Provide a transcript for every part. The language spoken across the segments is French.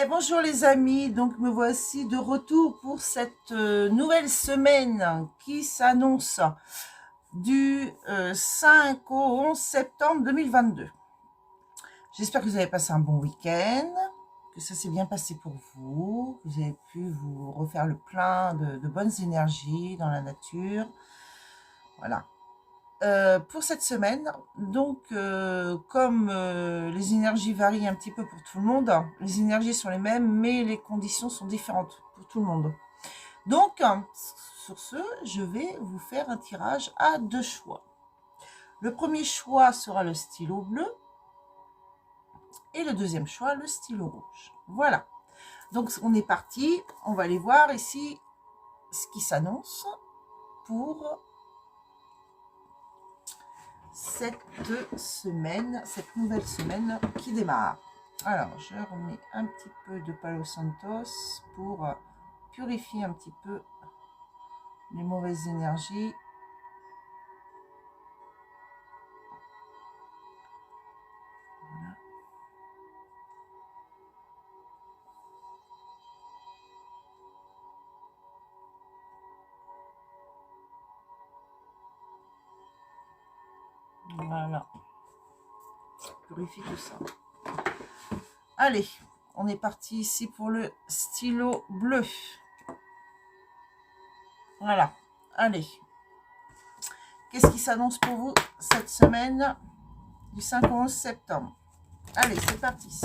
Et bonjour les amis, donc me voici de retour pour cette nouvelle semaine qui s'annonce du 5 au 11 septembre 2022. J'espère que vous avez passé un bon week-end, que ça s'est bien passé pour vous, que vous avez pu vous refaire le plein de bonnes énergies dans la nature. Voilà. Pour cette semaine, donc comme les énergies varient un petit peu pour tout le monde, les énergies sont les mêmes, mais les conditions sont différentes pour tout le monde. Donc, sur ce, je vais vous faire un tirage à 2 choix. Le premier choix sera le stylo bleu et le deuxième choix, le stylo rouge. Voilà. Donc, on est parti. On va aller voir ici ce qui s'annonce pour cette semaine, cette nouvelle semaine qui démarre. Alors, je remets un petit peu de Palo Santos pour purifier un petit peu les mauvaises énergies. Voilà. Voilà. Purifie tout ça. Allez, on est parti ici pour le stylo bleu. Voilà. Allez. Qu'est-ce qui s'annonce pour vous cette semaine du 5 au 11 septembre? Allez, c'est parti.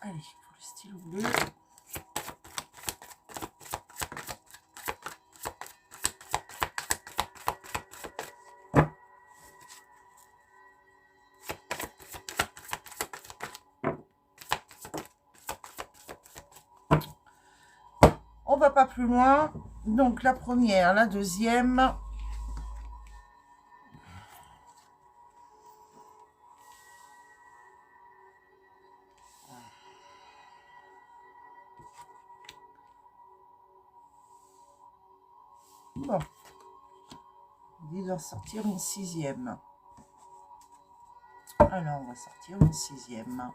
Allez, pour le stylo bleu. On va pas plus loin. Donc la première, la deuxième. Bon. Il doit sortir une sixième. Alors, on va sortir une sixième.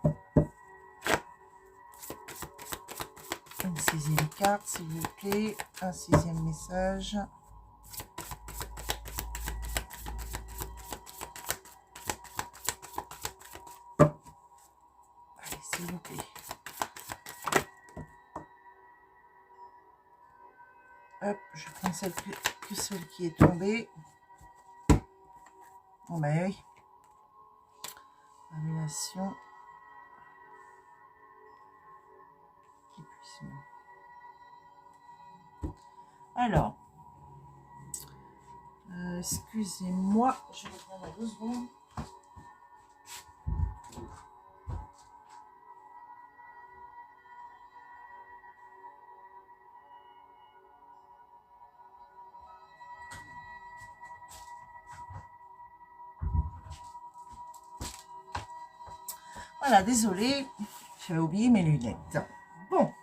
Une sixième carte, s'il vous plaît. Un sixième message. Allez, s'il vous plaît. Hop, je prends celle que celle qui est tombée. Bon, ben oui. Révélation. Alors, excusez-moi, je vais prendre 2 secondes. Voilà, désolée, j'avais oublié mes lunettes. Bon,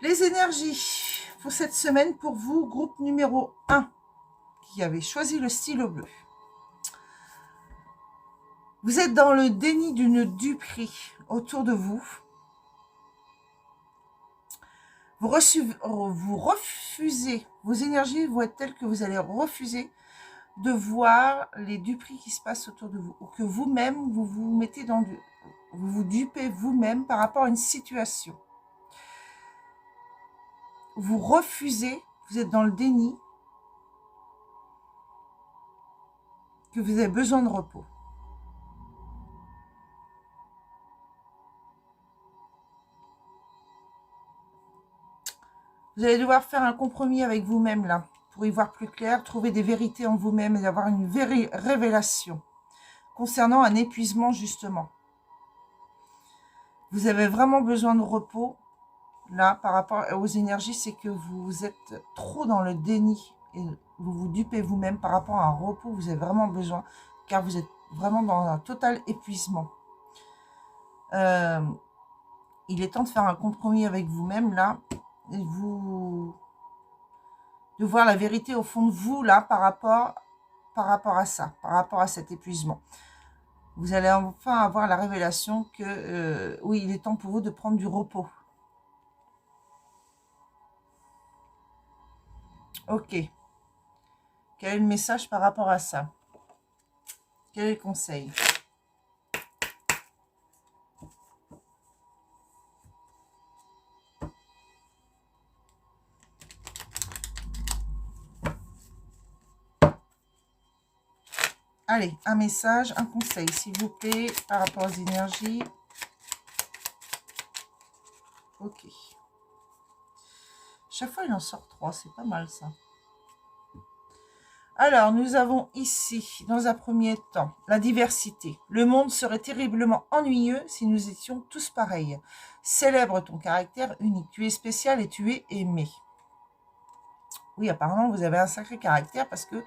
les énergies pour cette semaine pour vous, groupe numéro 1, qui avait choisi le stylo bleu. Vous êtes dans le déni d'une duperie autour de vous. Vous refusez, vos énergies vont être telles que vous allez refuser de voir les duperies qui se passent autour de vous, ou que vous-même, vous vous mettez dans vous vous dupez vous-même par rapport à une situation. Vous refusez, vous êtes dans le déni, que vous avez besoin de repos. Vous allez devoir faire un compromis avec vous-même là, pour y voir plus clair, trouver des vérités en vous-même et avoir une révélation concernant un épuisement justement. Vous avez vraiment besoin de repos là par rapport aux énergies, c'est que vous êtes trop dans le déni et vous vous dupez vous-même par rapport à un repos. Vous avez vraiment besoin car vous êtes vraiment dans un total épuisement. il est temps de faire un compromis avec vous-même, là, et de voir la vérité au fond de vous, là, par rapport à ça, par rapport à cet épuisement. Vous allez enfin avoir la révélation que, oui, il est temps pour vous de prendre du repos. Ok. Quel est le message par rapport à ça? Quel est le conseil? Allez, un message, un conseil, s'il vous plaît, par rapport aux énergies. Ok. Chaque fois, il en sort 3, c'est pas mal ça. Alors, nous avons ici, dans un premier temps, la diversité. Le monde serait terriblement ennuyeux si nous étions tous pareils. Célèbre ton caractère unique. Tu es spécial et tu es aimé. Oui, apparemment, vous avez un sacré caractère parce que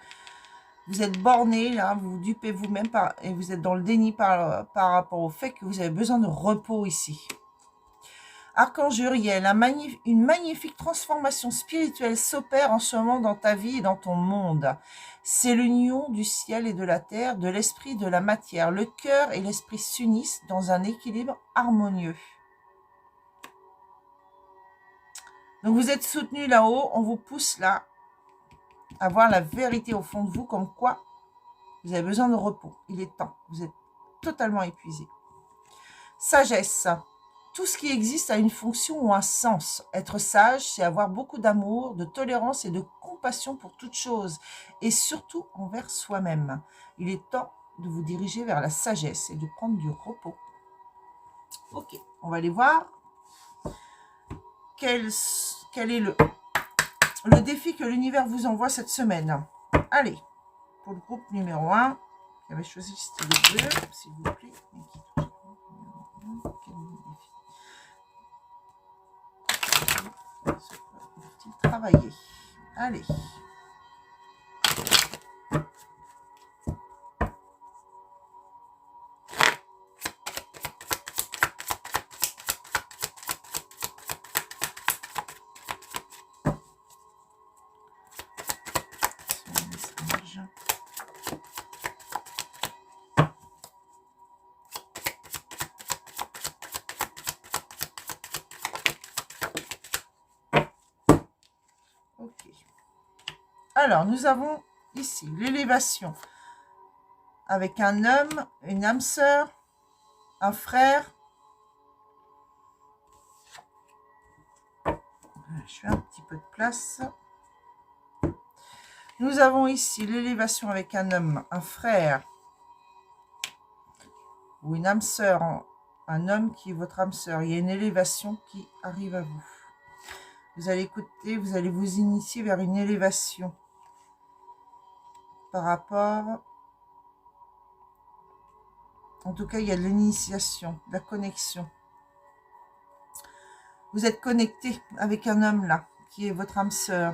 vous êtes borné, là, vous vous dupez vous-même et vous êtes dans le déni par rapport au fait que vous avez besoin de repos ici. Archange Uriel, une magnifique transformation spirituelle s'opère en ce moment dans ta vie et dans ton monde. C'est l'union du ciel et de la terre, de l'esprit et de la matière. Le cœur et l'esprit s'unissent dans un équilibre harmonieux. Donc vous êtes soutenu là-haut, on vous pousse là à voir la vérité au fond de vous, comme quoi vous avez besoin de repos. Il est temps, vous êtes totalement épuisé. Sagesse. Tout ce qui existe a une fonction ou un sens. Être sage, c'est avoir beaucoup d'amour, de tolérance et de compassion pour toute chose, et surtout envers soi-même. Il est temps de vous diriger vers la sagesse et de prendre du repos. Ok, on va aller voir quel est le défi que l'univers vous envoie cette semaine. Allez, pour le groupe numéro 1, qui avait choisi le style bleu, s'il vous plaît. Travailler. Allez. Ok. Alors, nous avons ici l'élévation avec un homme, une âme sœur, un frère. Je fais un petit peu de place. Nous avons ici l'élévation avec un homme, un frère ou une âme sœur, un homme qui est votre âme sœur. Il y a une élévation qui arrive à vous. Vous allez écouter, vous allez vous initier vers une élévation par rapport... En tout cas, il y a de l'initiation, de la connexion. Vous êtes connecté avec un homme là, qui est votre âme sœur.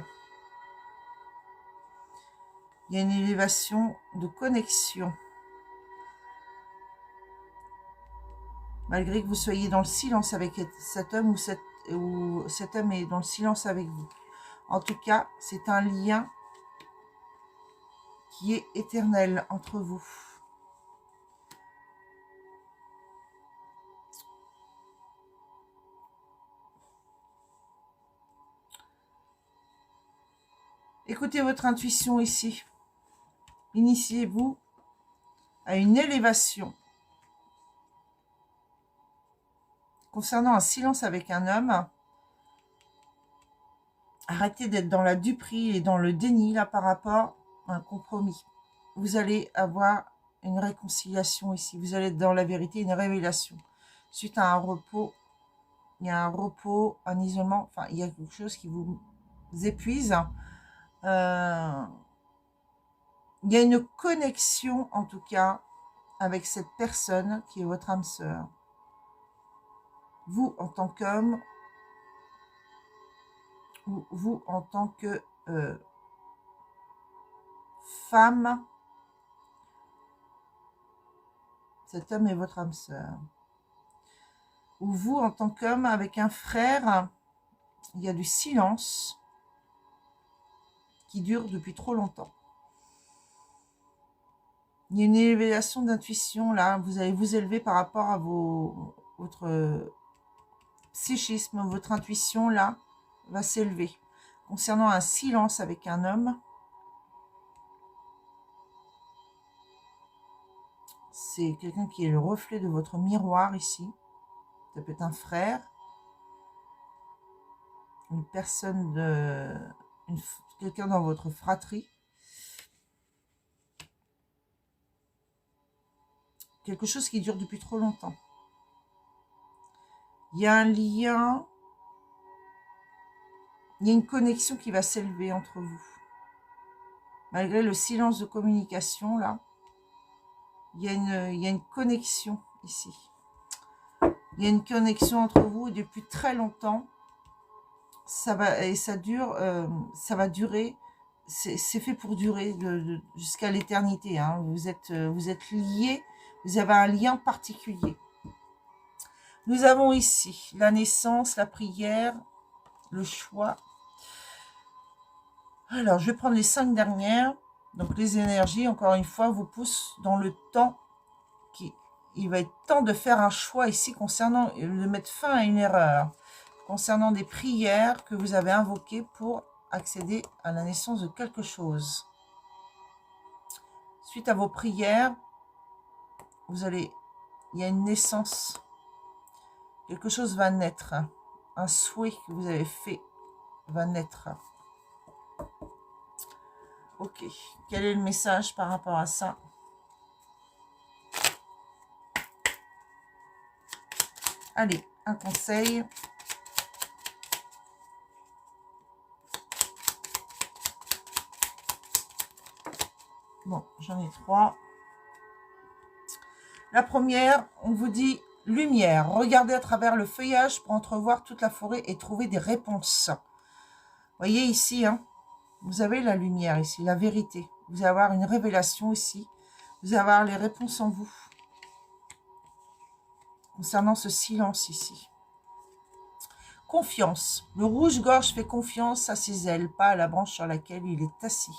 Il y a une élévation de connexion. Malgré que vous soyez dans le silence avec cet homme ou cet homme est dans le silence avec vous. En tout cas, c'est un lien qui est éternel entre vous. Écoutez votre intuition ici. Initiez-vous à une élévation. Concernant un silence avec un homme, arrêtez d'être dans la duperie et dans le déni là par rapport à un compromis. Vous allez avoir une réconciliation ici. Vous allez être dans la vérité, une révélation. Suite à un repos, il y a un repos, un isolement, enfin il y a quelque chose qui vous épuise. Il y a une connexion en tout cas avec cette personne qui est votre âme sœur. Vous en tant qu'homme, ou vous en tant que femme, cet homme est votre âme sœur. ou vous, en tant qu'homme, avec un frère, il y a du silence qui dure depuis trop longtemps. Il y a une élévation d'intuition, là. Vous allez vous élever par rapport à votre psychisme, votre intuition, là, va s'élever. Concernant un silence avec un homme, c'est quelqu'un qui est le reflet de votre miroir ici. Ça peut être un frère, une personne quelqu'un dans votre fratrie. Quelque chose qui dure depuis trop longtemps. Il y a un lien, il y a une connexion qui va s'élever entre vous. Malgré le silence de communication, là, il y a une connexion ici. Il y a une connexion entre vous et depuis très longtemps. Ça va durer. C'est fait pour durer jusqu'à l'éternité. Hein. Vous êtes liés. Vous avez un lien particulier. Nous avons ici la naissance, la prière, le choix. Alors, je vais prendre les 5 dernières. Donc, les énergies, encore une fois, vous poussent dans le temps. Il va être temps de faire un choix ici concernant, de mettre fin à une erreur. Concernant des prières que vous avez invoquées pour accéder à la naissance de quelque chose. Suite à vos prières, il y a une naissance. Quelque chose va naître. Un souhait que vous avez fait va naître. Ok. Quel est le message par rapport à ça? Allez, un conseil. Bon, j'en ai 3. La première, on vous dit lumière. Regardez à travers le feuillage pour entrevoir toute la forêt et trouver des réponses. Voyez ici, hein, vous avez la lumière ici, la vérité. Vous allez avoir une révélation ici. Vous allez avoir les réponses en vous. Concernant ce silence ici. Confiance. Le rouge-gorge fait confiance à ses ailes, pas à la branche sur laquelle il est assis.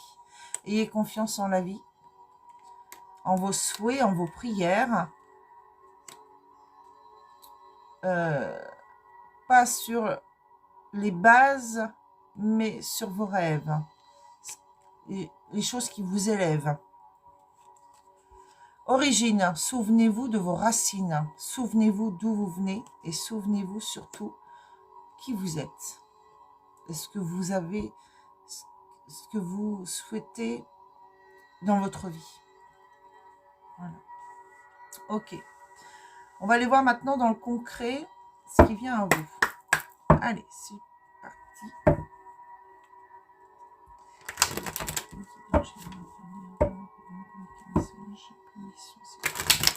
Ayez confiance en la vie, en vos souhaits, en vos prières. Pas sur les bases, mais sur vos rêves. Les choses qui vous élèvent. Origine. Souvenez-vous de vos racines. Souvenez-vous d'où vous venez et souvenez-vous surtout qui vous êtes. Est-ce que vous avez ce que vous souhaitez dans votre vie? Voilà. Ok. On va aller voir maintenant dans le concret ce qui vient à vous. Allez, c'est parti.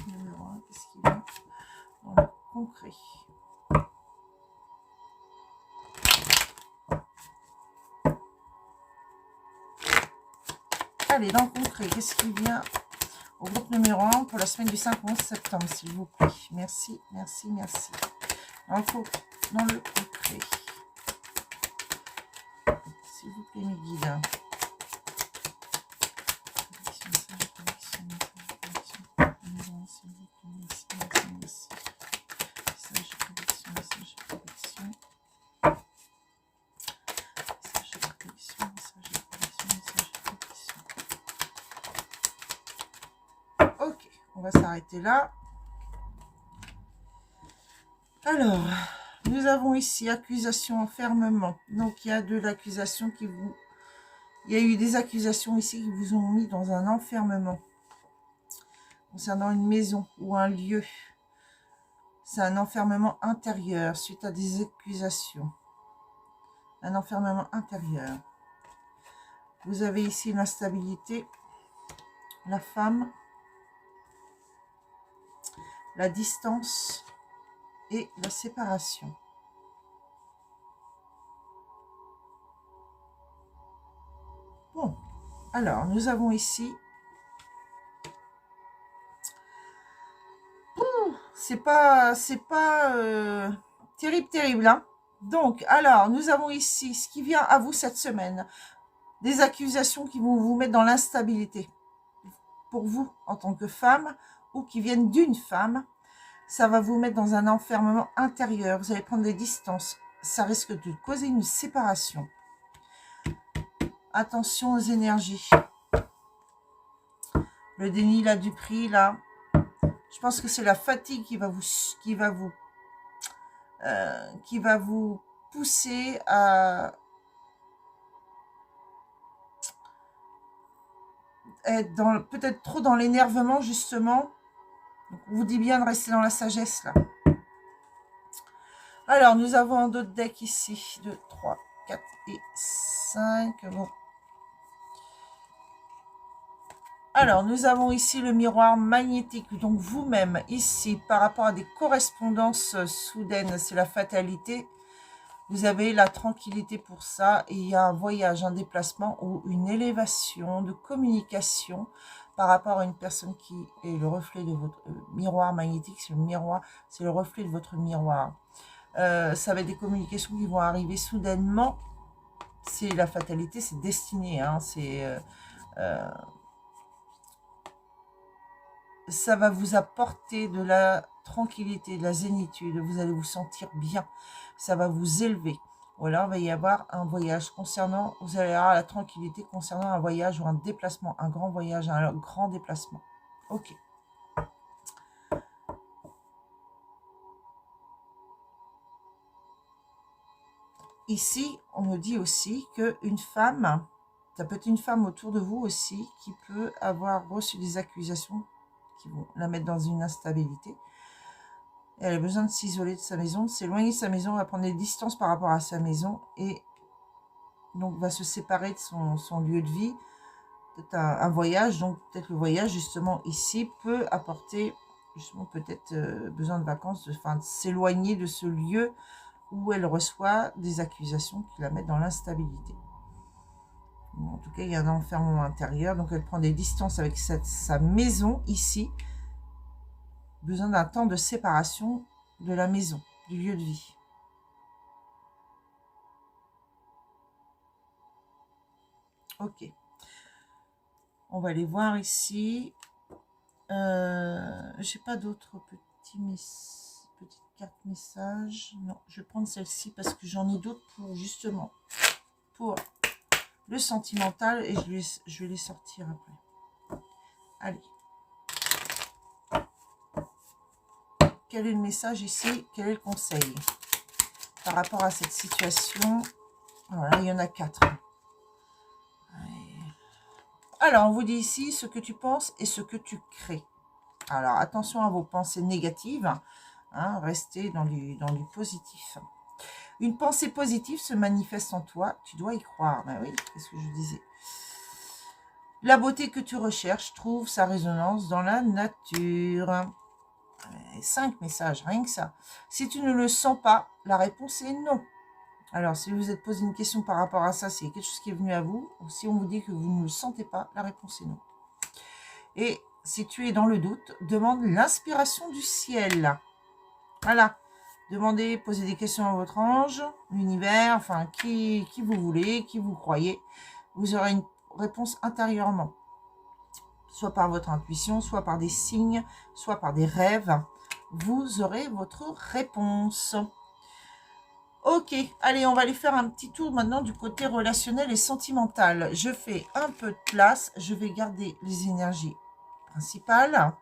Numéro 1, qu'est-ce qui vient dans le concret? Allez, dans le concret, qu'est-ce qui vient au groupe numéro 1 pour la semaine du 5 au 11 septembre, s'il vous plaît? Merci, merci, merci. Dans le concret. S'il vous plaît, mes guides. Ok, on va s'arrêter là. Alors, nous avons ici accusation, enfermement. Donc, il y a de l'accusation qui vous... Il y a eu des accusations ici qui vous ont mis dans un enfermement. Concernant une maison ou un lieu. C'est un enfermement intérieur suite à des accusations. Un enfermement intérieur. Vous avez ici l'instabilité, la femme, la distance et la séparation. Bon, alors nous avons ici c'est pas terrible, terrible, hein. Donc, alors, nous avons ici ce qui vient à vous cette semaine. Des accusations qui vont vous mettre dans l'instabilité. Pour vous, en tant que femme, ou qui viennent d'une femme, ça va vous mettre dans un enfermement intérieur. Vous allez prendre des distances. Ça risque de causer une séparation. Attention aux énergies. Le déni là du prix là. Je pense que c'est la fatigue qui va vous pousser à être peut-être trop dans l'énervement justement. Donc, on vous dit bien de rester dans la sagesse là. Alors nous avons d'autres decks ici. 2, 3, 4 et 5. Bon. Alors, nous avons ici le miroir magnétique. Donc, vous-même, ici, par rapport à des correspondances soudaines, c'est la fatalité. Vous avez la tranquillité pour ça. Et il y a un voyage, un déplacement ou une élévation de communication par rapport à une personne qui est le reflet de votre miroir magnétique. C'est le miroir, c'est le reflet de votre miroir. Ça va être des communications qui vont arriver soudainement. C'est la fatalité, c'est destiné. Hein, ça va vous apporter de la tranquillité, de la zénitude. Vous allez vous sentir bien. Ça va vous élever. Ou alors, il va y avoir un voyage concernant, vous allez avoir la tranquillité concernant un voyage ou un déplacement, un grand voyage, un grand déplacement. Ok. Ici, on me dit aussi qu'une femme, ça peut être une femme autour de vous aussi, qui peut avoir reçu des accusations qui vont la mettre dans une instabilité. Et elle a besoin de s'isoler de sa maison, de s'éloigner de sa maison, va prendre des distances par rapport à sa maison et donc va se séparer de son lieu de vie. Peut-être un voyage, donc peut-être le voyage justement ici peut apporter justement peut-être besoin de vacances, de s'éloigner de ce lieu où elle reçoit des accusations qui la mettent dans l'instabilité. En tout cas, il y a un enfermement intérieur, donc elle prend des distances avec sa maison ici. Besoin d'un temps de séparation de la maison, du lieu de vie. Ok. On va aller voir ici. J'ai pas d'autres petites cartes messages. Non, je vais prendre celle-ci parce que j'en ai d'autres pour justement pour le sentimental et je vais les sortir après. Allez. Quel est le message ici? Quel est le conseil par rapport à cette situation? Voilà, il y en a 4. Alors, on vous dit ici ce que tu penses et ce que tu crées. Alors, attention à vos pensées négatives. Hein, restez dans du positif. Une pensée positive se manifeste en toi. Tu dois y croire. Ben oui, c'est ce que je disais. La beauté que tu recherches trouve sa résonance dans la nature. 5 messages, rien que ça. Si tu ne le sens pas, la réponse est non. Alors, si vous vous êtes posé une question par rapport à ça, c'est quelque chose qui est venu à vous. Ou si on vous dit que vous ne le sentez pas, la réponse est non. Et si tu es dans le doute, demande l'inspiration du ciel. Voilà. Demandez, posez des questions à votre ange, l'univers, enfin, qui vous voulez, qui vous croyez. Vous aurez une réponse intérieurement. Soit par votre intuition, soit par des signes, soit par des rêves. Vous aurez votre réponse. Ok, allez, on va aller faire un petit tour maintenant du côté relationnel et sentimental. Je fais un peu de place, je vais garder les énergies principales.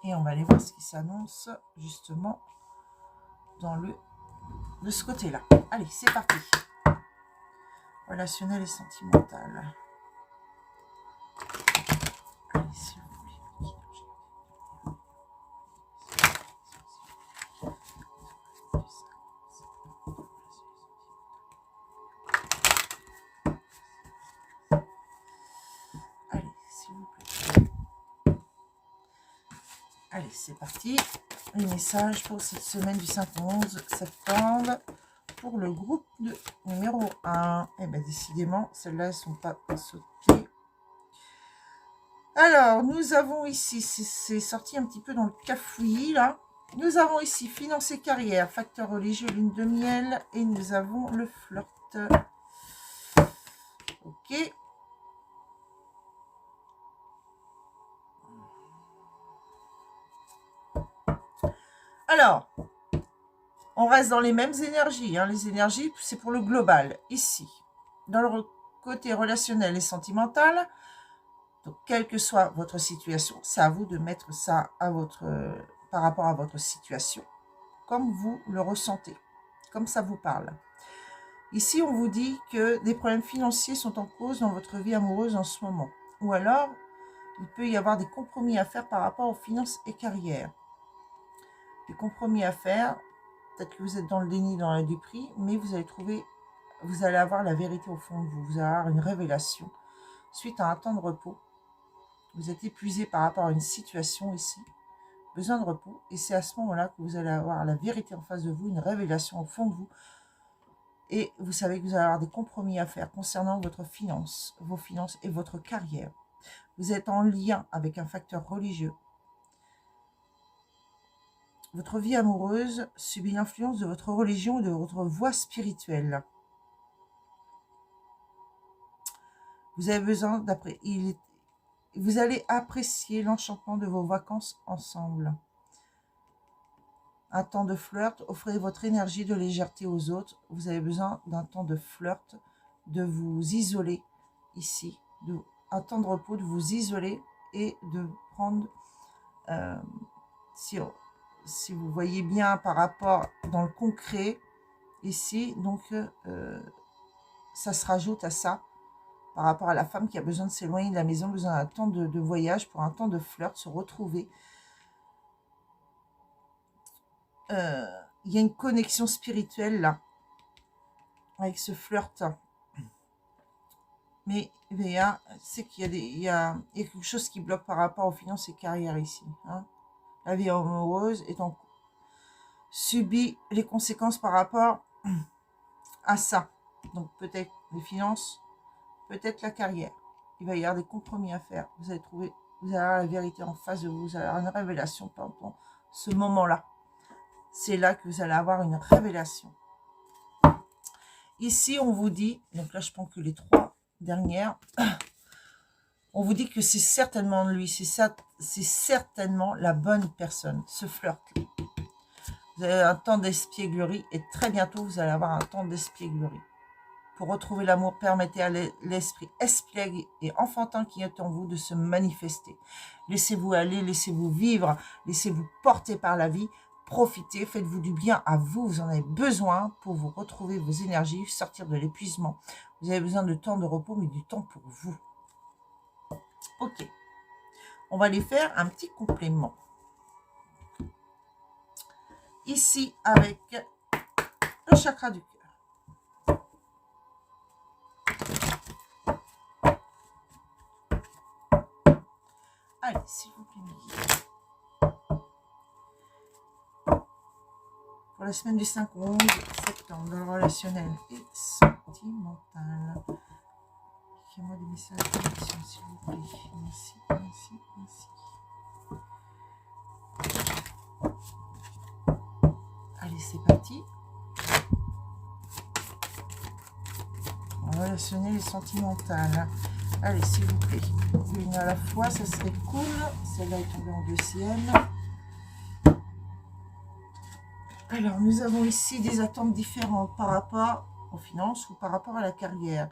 Et on va aller voir ce qui s'annonce justement de ce côté-là. Allez, c'est parti. Relationnel et sentimental. Allez, s'il vous plaît. Allez, s'il vous plaît. Allez, c'est parti. les messages pour cette semaine du 5 au 11 septembre pour le groupe de numéro 1. Et bien décidément, celles-là, elles ne sont pas sautées. Alors, nous avons ici, c'est sorti un petit peu dans le cafouillis, là. Nous avons ici finance et carrière, facteur religieux, lune de miel. Et nous avons le flirt. Ok. Alors, on reste dans les mêmes énergies. Hein. Les énergies, c'est pour le global. Ici, dans le côté relationnel et sentimental, donc quelle que soit votre situation, c'est à vous de mettre ça à par rapport à votre situation, comme vous le ressentez, comme ça vous parle. Ici, on vous dit que des problèmes financiers sont en cause dans votre vie amoureuse en ce moment. Ou alors, il peut y avoir des compromis à faire par rapport aux finances et carrières. Des compromis à faire. Peut-être que vous êtes dans le déni, dans la duperie, mais vous allez avoir la vérité au fond de vous. Vous allez avoir une révélation suite à un temps de repos. Vous êtes épuisé par rapport à une situation ici, besoin de repos, et c'est à ce moment-là que vous allez avoir la vérité en face de vous, une révélation au fond de vous, et vous savez que vous allez avoir des compromis à faire concernant vos finances et votre carrière. Vous êtes en lien avec un facteur religieux. Votre vie amoureuse subit l'influence de votre religion et de votre voie spirituelle. Vous avez besoin vous allez apprécier l'enchantement de vos vacances ensemble. Un temps de flirt, offrez votre énergie de légèreté aux autres. Vous avez besoin d'un temps de flirt, de vous isoler ici, un temps de repos, de vous isoler et de prendre, si vous voyez bien par rapport dans le concret ici, donc ça se rajoute à ça. Par rapport à la femme qui a besoin de s'éloigner de la maison, besoin d'un temps de voyage, pour un temps de flirt, se retrouver. Il y a une connexion spirituelle là, avec ce flirt. Mais c'est qu'il y a quelque chose qui bloque par rapport aux finances et carrières ici. Hein. La vie amoureuse subit les conséquences par rapport à ça. Donc peut-être les finances, peut-être la carrière. Il va y avoir des compromis à faire. Vous allez avoir la vérité en face de vous. Vous allez avoir une révélation pendant ce moment-là. C'est là que vous allez avoir une révélation. Ici, on vous dit, donc là, je prends que les 3 dernières. On vous dit que c'est certainement lui. C'est certainement la bonne personne. Ce flirt. Vous avez un temps d'espièglerie et très bientôt, vous allez avoir un temps d'espièglerie. Pour retrouver l'amour, permettez à l'esprit espiègle et enfantin qui est en vous de se manifester. Laissez-vous aller, laissez-vous vivre, laissez-vous porter par la vie. Profitez, faites-vous du bien à vous. Vous en avez besoin pour vous retrouver vos énergies, sortir de l'épuisement. Vous avez besoin de temps de repos, mais du temps pour vous. Ok. On va aller faire un petit complément. Ici, avec le chakra du cœur. Allez, s'il vous plaît, mes guides. Pour la semaine du 5 au 11 septembre, dans le relationnel et sentimental. Écrivez-moi des messages de connexion, s'il vous plaît. Merci, merci, merci. Allez, c'est parti. Relationnel et sentimental. Allez, s'il vous plaît. Une à la fois, ça serait cool. Celle-là est tombée en deuxième. Alors, nous avons ici des attentes différentes par rapport aux finances ou par rapport à la carrière.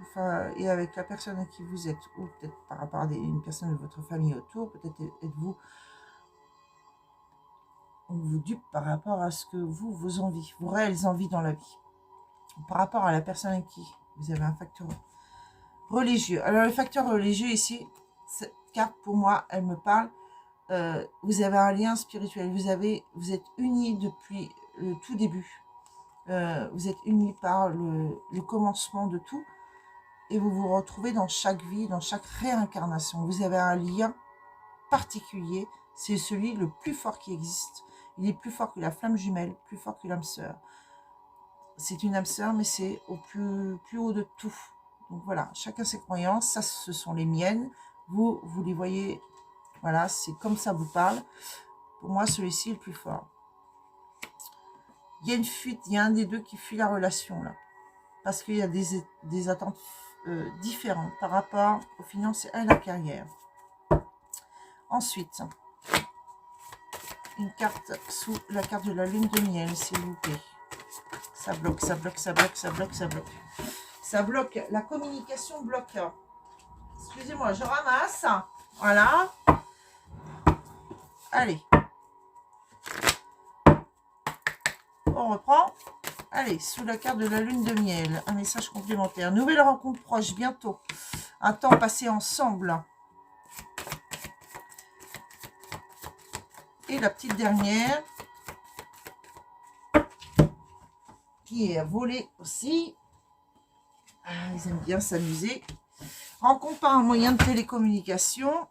Enfin, et avec la personne à qui vous êtes, ou peut-être par rapport à une personne de votre famille autour, peut-être êtes-vous vous dupe par rapport à ce que vos envies, vos réelles envies dans la vie. Par rapport à la personne à qui vous avez un facteur religieux. Alors, le facteur religieux ici, cette carte pour moi, elle me parle. Vous avez un lien spirituel. Vous êtes unis depuis le tout début. Vous êtes unis par le commencement de tout. Et vous vous retrouvez dans chaque vie, dans chaque réincarnation. Vous avez un lien particulier, c'est celui le plus fort qui existe. Il est plus fort que la flamme jumelle, plus fort que l'âme sœur. C'est une âme sœur, mais c'est au plus haut de tout. Donc voilà, chacun ses croyances, ça ce sont les miennes. Vous les voyez, voilà, c'est comme ça vous parle. Pour moi, celui-ci est le plus fort. Il y a une fuite, il y a un des deux qui fuit la relation là. Parce qu'il y a des attentes différentes par rapport aux finances et à la carrière. Ensuite, une carte sous la carte de la lune de miel, s'il vous plaît. Ça bloque, ça bloque, ça bloque, ça bloque, ça bloque. Ça bloque, la communication bloque. Excusez-moi, je ramasse. Voilà. Allez. On reprend. Allez, sous la carte de la lune de miel, un message complémentaire. Nouvelle rencontre proche, bientôt. Un temps passé ensemble. Et la petite dernière, qui est volée aussi. Ah, ils aiment bien s'amuser. Rencontre par un moyen de télécommunication.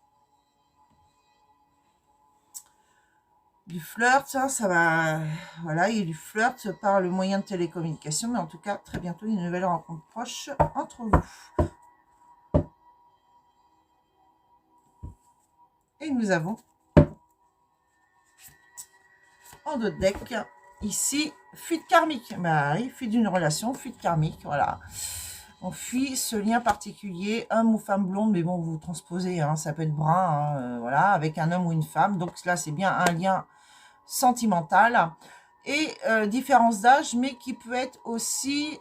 Du flirt, ça va. Voilà, il y a du flirt par le moyen de télécommunication. Mais en tout cas, très bientôt, une nouvelle rencontre proche entre vous. Et nous avons en dos de deck, ici, fuite karmique. Bah oui, fuite d'une relation, fuite karmique, voilà. On fuit ce lien particulier, homme ou femme blonde, mais bon, vous transposez, hein, ça peut être brun, hein, voilà, avec un homme ou une femme. Donc là, c'est bien un lien sentimental. Et différence d'âge, mais qui peut être aussi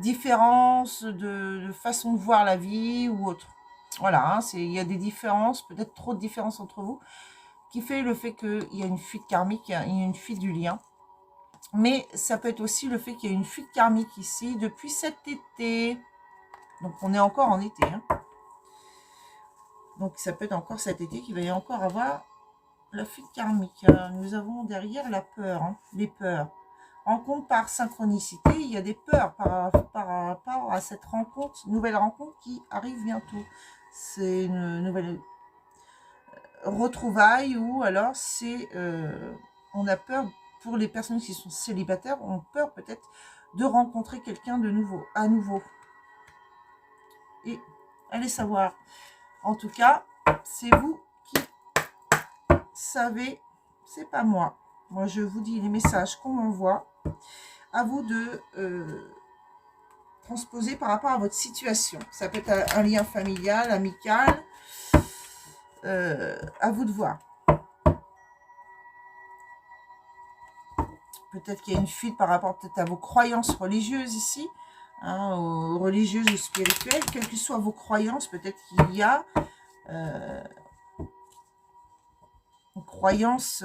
différence de façon de voir la vie ou autre. Voilà, hein, il y a des différences, peut-être trop de différences entre vous, qui fait le fait qu'il y a une fuite karmique, il y a une fuite du lien. Mais ça peut être aussi le fait qu'il y a une fuite karmique ici depuis cet été. Donc on est encore en été. Hein. Donc ça peut être encore cet été qu'il va y encore avoir la fuite karmique. Nous avons derrière la peur, hein, les peurs. Rencontre par synchronicité, il y a des peurs par rapport à cette rencontre, nouvelle rencontre qui arrive bientôt. C'est une nouvelle retrouvaille ou alors c'est on a peur, pour les personnes qui sont célibataires, ont peur peut-être de rencontrer quelqu'un de nouveau, à nouveau. Et allez savoir. En tout cas, c'est vous qui savez, c'est pas moi. Moi, je vous dis les messages qu'on m'envoie. À vous de transposer par rapport à votre situation. Ça peut être un lien familial, amical. À vous de voir. Peut-être qu'il y a une fuite par rapport peut-être à vos croyances religieuses ici, hein, aux religieuses ou spirituelles. Quelles que soient vos croyances, peut-être qu'il y a une croyance,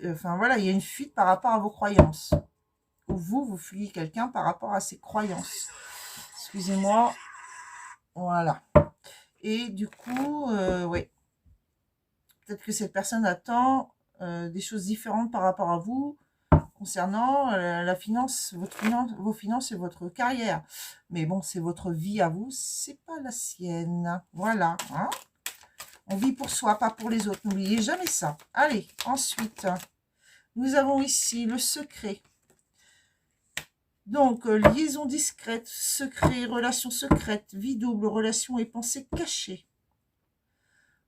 enfin voilà, il y a une fuite par rapport à vos croyances. Ou vous fuyez quelqu'un par rapport à ses croyances. Excusez-moi. Voilà. Et du coup, oui. Peut-être que cette personne attend des choses différentes par rapport à vous concernant la finance, vos finances et votre carrière. Mais bon, c'est votre vie à vous, c'est pas la sienne. Voilà. Hein, on vit pour soi, pas pour les autres. N'oubliez jamais ça. Allez, ensuite, nous avons ici le secret. Donc, liaison discrète, secret, relation secrète, vie double, relation et pensée cachée.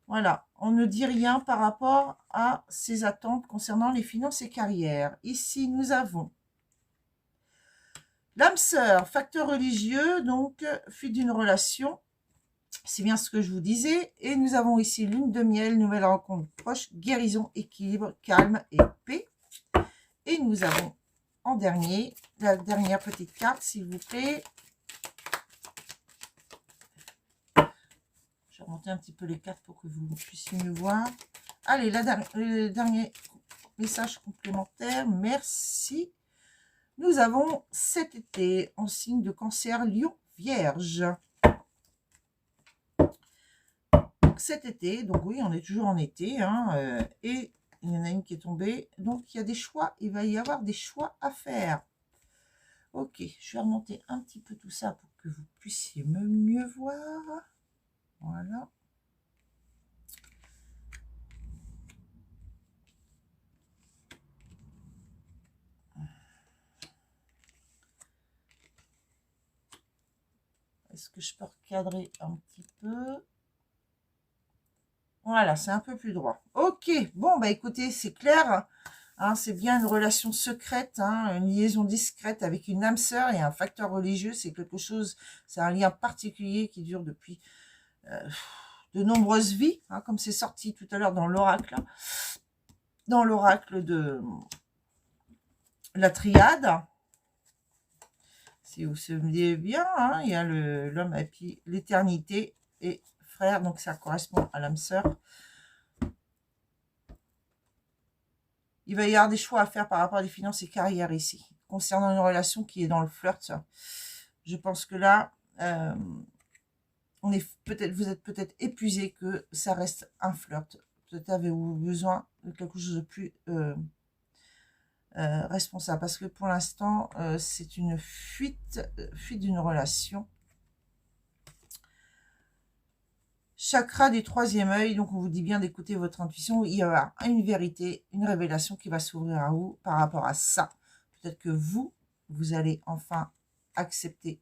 Voilà, on ne dit rien par rapport à ses attentes concernant les finances et carrières. Ici, nous avons l'âme sœur, facteur religieux, donc fuite d'une relation. C'est bien ce que je vous disais. Et nous avons ici lune de miel, nouvelle rencontre proche, guérison, équilibre, calme et paix. Et nous avons en dernier, la dernière petite carte, s'il vous plaît. Je vais remonter un petit peu les cartes pour que vous puissiez mieux voir. Allez, le dernier message complémentaire. Merci. Nous avons cet été en signe de cancer, lion, vierge. Donc cet été, donc oui, on est toujours en été. Hein, et il y en a une qui est tombée. Donc il y a des choix, il va y avoir des choix à faire. Ok, je vais remonter un petit peu tout ça pour que vous puissiez mieux voir. Voilà. Est-ce que je peux recadrer un petit peu? Voilà, c'est un peu plus droit. Ok, bon, bah écoutez, c'est clair. Hein, c'est bien une relation secrète, hein, une liaison discrète avec une âme sœur et un facteur religieux. C'est quelque chose, c'est un lien particulier qui dure depuis de nombreuses vies, hein, comme c'est sorti tout à l'heure dans l'oracle. Dans l'oracle de la triade. Si vous vous souvenez bien, hein, il y a l'homme et puis l'éternité et frère, donc ça correspond à l'âme sœur. Il va y avoir des choix à faire par rapport à des finances et carrières ici. Concernant une relation qui est dans le flirt, je pense que là, vous êtes peut-être épuisé, que ça reste un flirt. Peut-être avez-vous besoin de quelque chose de plus responsable. Parce que pour l'instant, c'est une fuite d'une relation. Chakra du troisième œil, donc on vous dit bien d'écouter votre intuition. Il y aura une vérité, une révélation qui va s'ouvrir à vous par rapport à ça. Peut-être que vous allez enfin accepter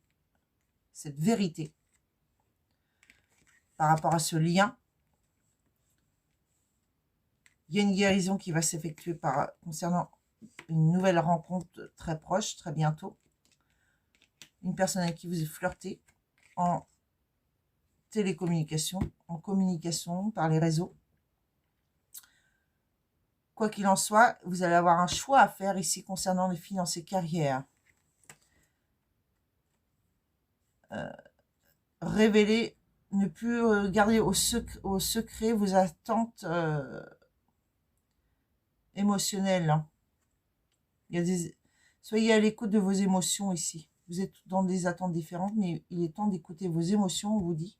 cette vérité par rapport à ce lien. Il y a une guérison qui va s'effectuer concernant une nouvelle rencontre très proche, très bientôt. Une personne avec qui vous flirtez en télécommunication, en communication par les réseaux. Quoi qu'il en soit, vous allez avoir un choix à faire ici concernant les finances et carrières. Révéler, ne plus garder au secret vos attentes émotionnelles. Soyez à l'écoute de vos émotions ici. Vous êtes dans des attentes différentes, mais il est temps d'écouter vos émotions, on vous dit,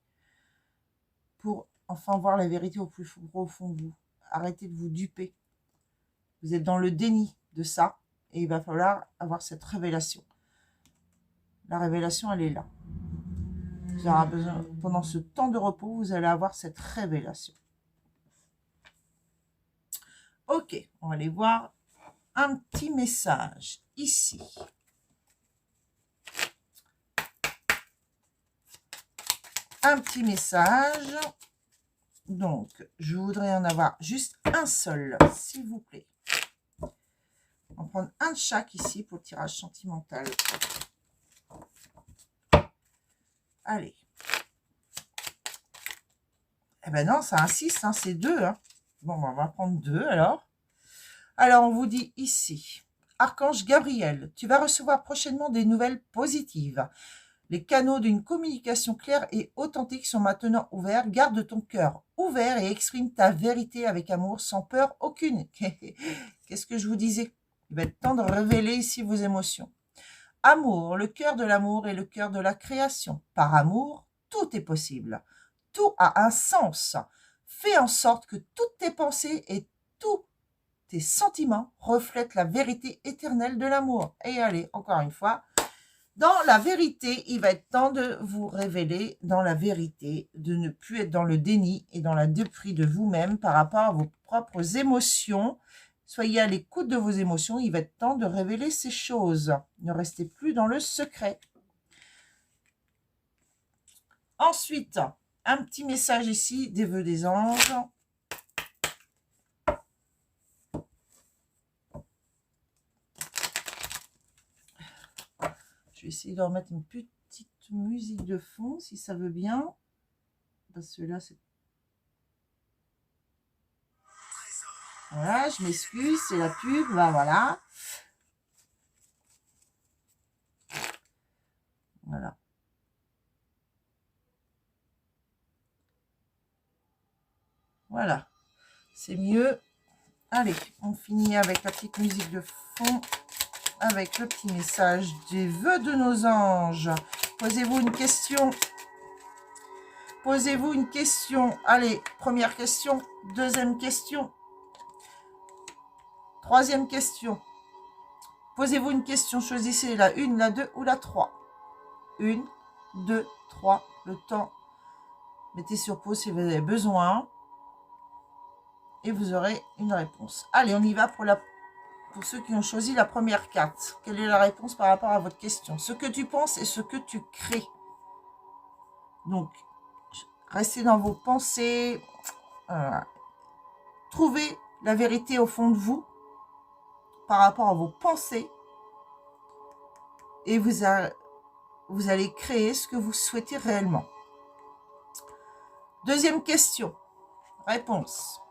pour enfin voir la vérité au plus profond de vous. Arrêtez de vous duper. Vous êtes dans le déni de ça, et il va falloir avoir cette révélation. La révélation, elle est là. Vous aurez besoin, pendant ce temps de repos, vous allez avoir cette révélation. Ok, on va aller voir un petit message ici. Un petit message. Donc, je voudrais en avoir juste un seul, s'il vous plaît. On va prendre un de chaque ici pour le tirage sentimental. Allez. Eh ben non, ça insiste, hein, c'est 2. Hein. Bon, on va prendre 2 alors. Alors, on vous dit ici, Archange Gabriel, tu vas recevoir prochainement des nouvelles positives. Les canaux d'une communication claire et authentique sont maintenant ouverts. Garde ton cœur ouvert et exprime ta vérité avec amour, sans peur aucune. Qu'est-ce que je vous disais? Il va être temps de révéler ici vos émotions. Amour, le cœur de l'amour est le cœur de la création. Par amour, tout est possible. Tout a un sens. Fais en sorte que toutes tes pensées et tous tes sentiments reflètent la vérité éternelle de l'amour. Et allez, encore une fois, dans la vérité, il va être temps de vous révéler dans la vérité, de ne plus être dans le déni et dans la dépris de vous-même par rapport à vos propres émotions. Soyez à l'écoute de vos émotions, il va être temps de révéler ces choses. Ne restez plus dans le secret. Ensuite, un petit message ici des vœux des anges. Je vais essayer de remettre une petite musique de fond, si ça veut bien. Parce que là, c'est... Voilà, je m'excuse, c'est la pub, ben voilà. Voilà. Voilà, c'est mieux. Allez, on finit avec la petite musique de fond, avec le petit message des vœux de nos anges. Posez-vous une question. Posez-vous une question. Allez, première question, deuxième question, troisième question. Posez-vous une question, choisissez la 1, la 2 ou la 3. 1, 2, 3, le temps. Mettez sur pause si vous avez besoin. Et vous aurez une réponse. Allez, on y va pour ceux qui ont choisi la première carte. Quelle est la réponse par rapport à votre question? Ce que tu penses et ce que tu crées. Donc, restez dans vos pensées. Trouvez la vérité au fond de vous par rapport à vos pensées. Et vous allez créer ce que vous souhaitez réellement. Deuxième question. Réponse.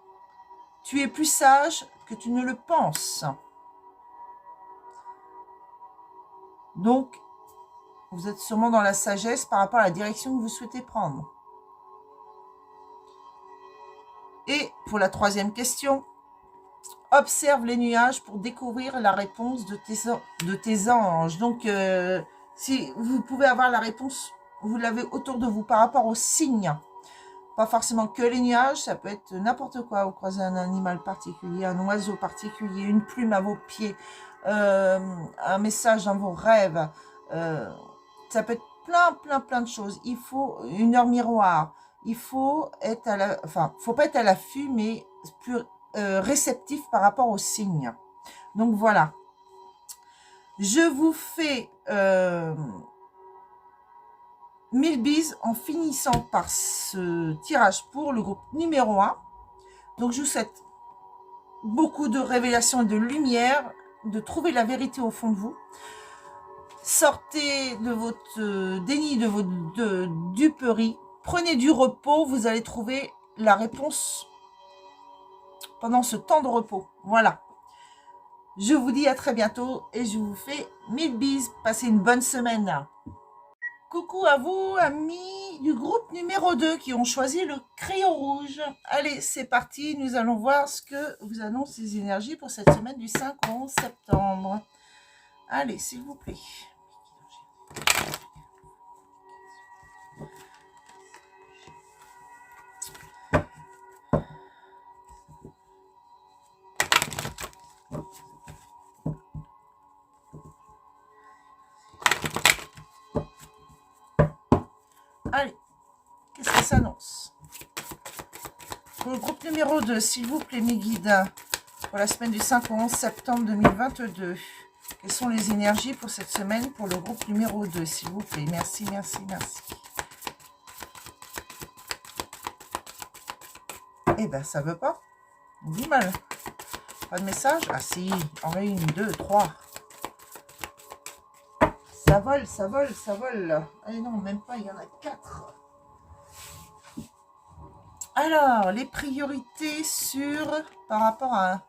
Tu es plus sage que tu ne le penses. Donc, vous êtes sûrement dans la sagesse par rapport à la direction que vous souhaitez prendre. Et pour la troisième question, observe les nuages pour découvrir la réponse de tes anges. Donc, si vous pouvez avoir la réponse, vous l'avez autour de vous par rapport aux signes. Pas forcément que les nuages, ça peut être n'importe quoi. Vous croisez un animal particulier, un oiseau particulier, une plume à vos pieds, un message dans vos rêves. Ça peut être plein de choses. Il faut une heure miroir. Il faut être faut pas être à l'affût, mais plus réceptif par rapport aux signes. Donc voilà. Je vous fais 1000 bises en finissant par ce tirage pour le groupe numéro 1. Donc, je vous souhaite beaucoup de révélations et de lumière, de trouver la vérité au fond de vous. Sortez de votre déni, de votre duperie. Prenez du repos, vous allez trouver la réponse pendant ce temps de repos. Voilà. Je vous dis à très bientôt et je vous fais 1000 bises. Passez une bonne semaine. Coucou à vous, amis du groupe numéro 2 qui ont choisi le crayon rouge. Allez, c'est parti. Nous allons voir ce que vous annoncent les énergies pour cette semaine du 5 au 11 septembre. Allez, s'il vous plaît. Allez, qu'est-ce que ça annonce? Pour le groupe numéro 2, s'il vous plaît, mes guides, pour la semaine du 5 au 11 septembre 2022. Quelles sont les énergies pour cette semaine pour le groupe numéro 2, s'il vous plaît? Merci, merci, merci. Eh ben, ça veut pas. Du mal. Pas de message? Ah si, en a 1, 2, 3. Ça vole, ça vole, ça vole. Ah non, même pas, il y en a 4. Alors, les priorités par rapport à...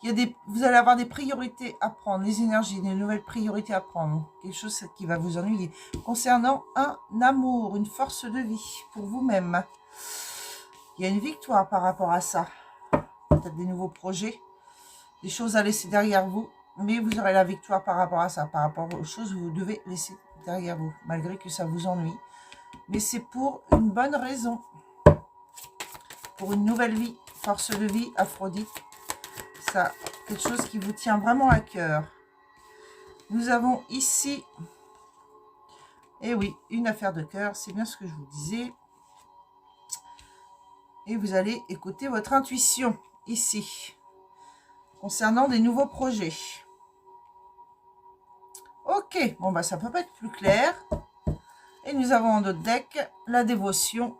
vous allez avoir des priorités à prendre, des énergies, des nouvelles priorités à prendre. Quelque chose qui va vous ennuyer. Concernant un amour, une force de vie pour vous-même. Il y a une victoire par rapport à ça. Peut-être des nouveaux projets, des choses à laisser derrière vous. Mais vous aurez la victoire par rapport à ça, par rapport aux choses que vous devez laisser derrière vous, malgré que ça vous ennuie. Mais c'est pour une bonne raison. Pour une nouvelle vie, force de vie, Aphrodite. Ça, quelque chose qui vous tient vraiment à cœur. Nous avons ici, et oui, une affaire de cœur, c'est bien ce que je vous disais. Et vous allez écouter votre intuition, ici, concernant des nouveaux projets. Ok, bon bah ça peut pas être plus clair. Et nous avons en notre deck la dévotion.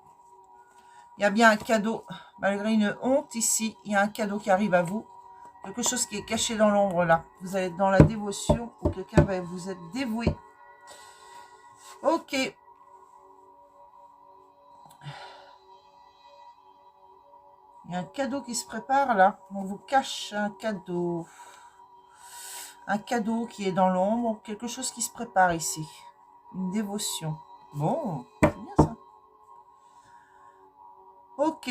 Il y a bien un cadeau, malgré une honte ici, il y a un cadeau qui arrive à vous. Quelque chose qui est caché dans l'ombre là. Vous allez être dans la dévotion ou quelqu'un va vous être dévoué. Ok. Il y a un cadeau qui se prépare là. On vous cache un cadeau. Un cadeau qui est dans l'ombre. Quelque chose qui se prépare ici. Une dévotion. Bon, c'est bien ça. Ok.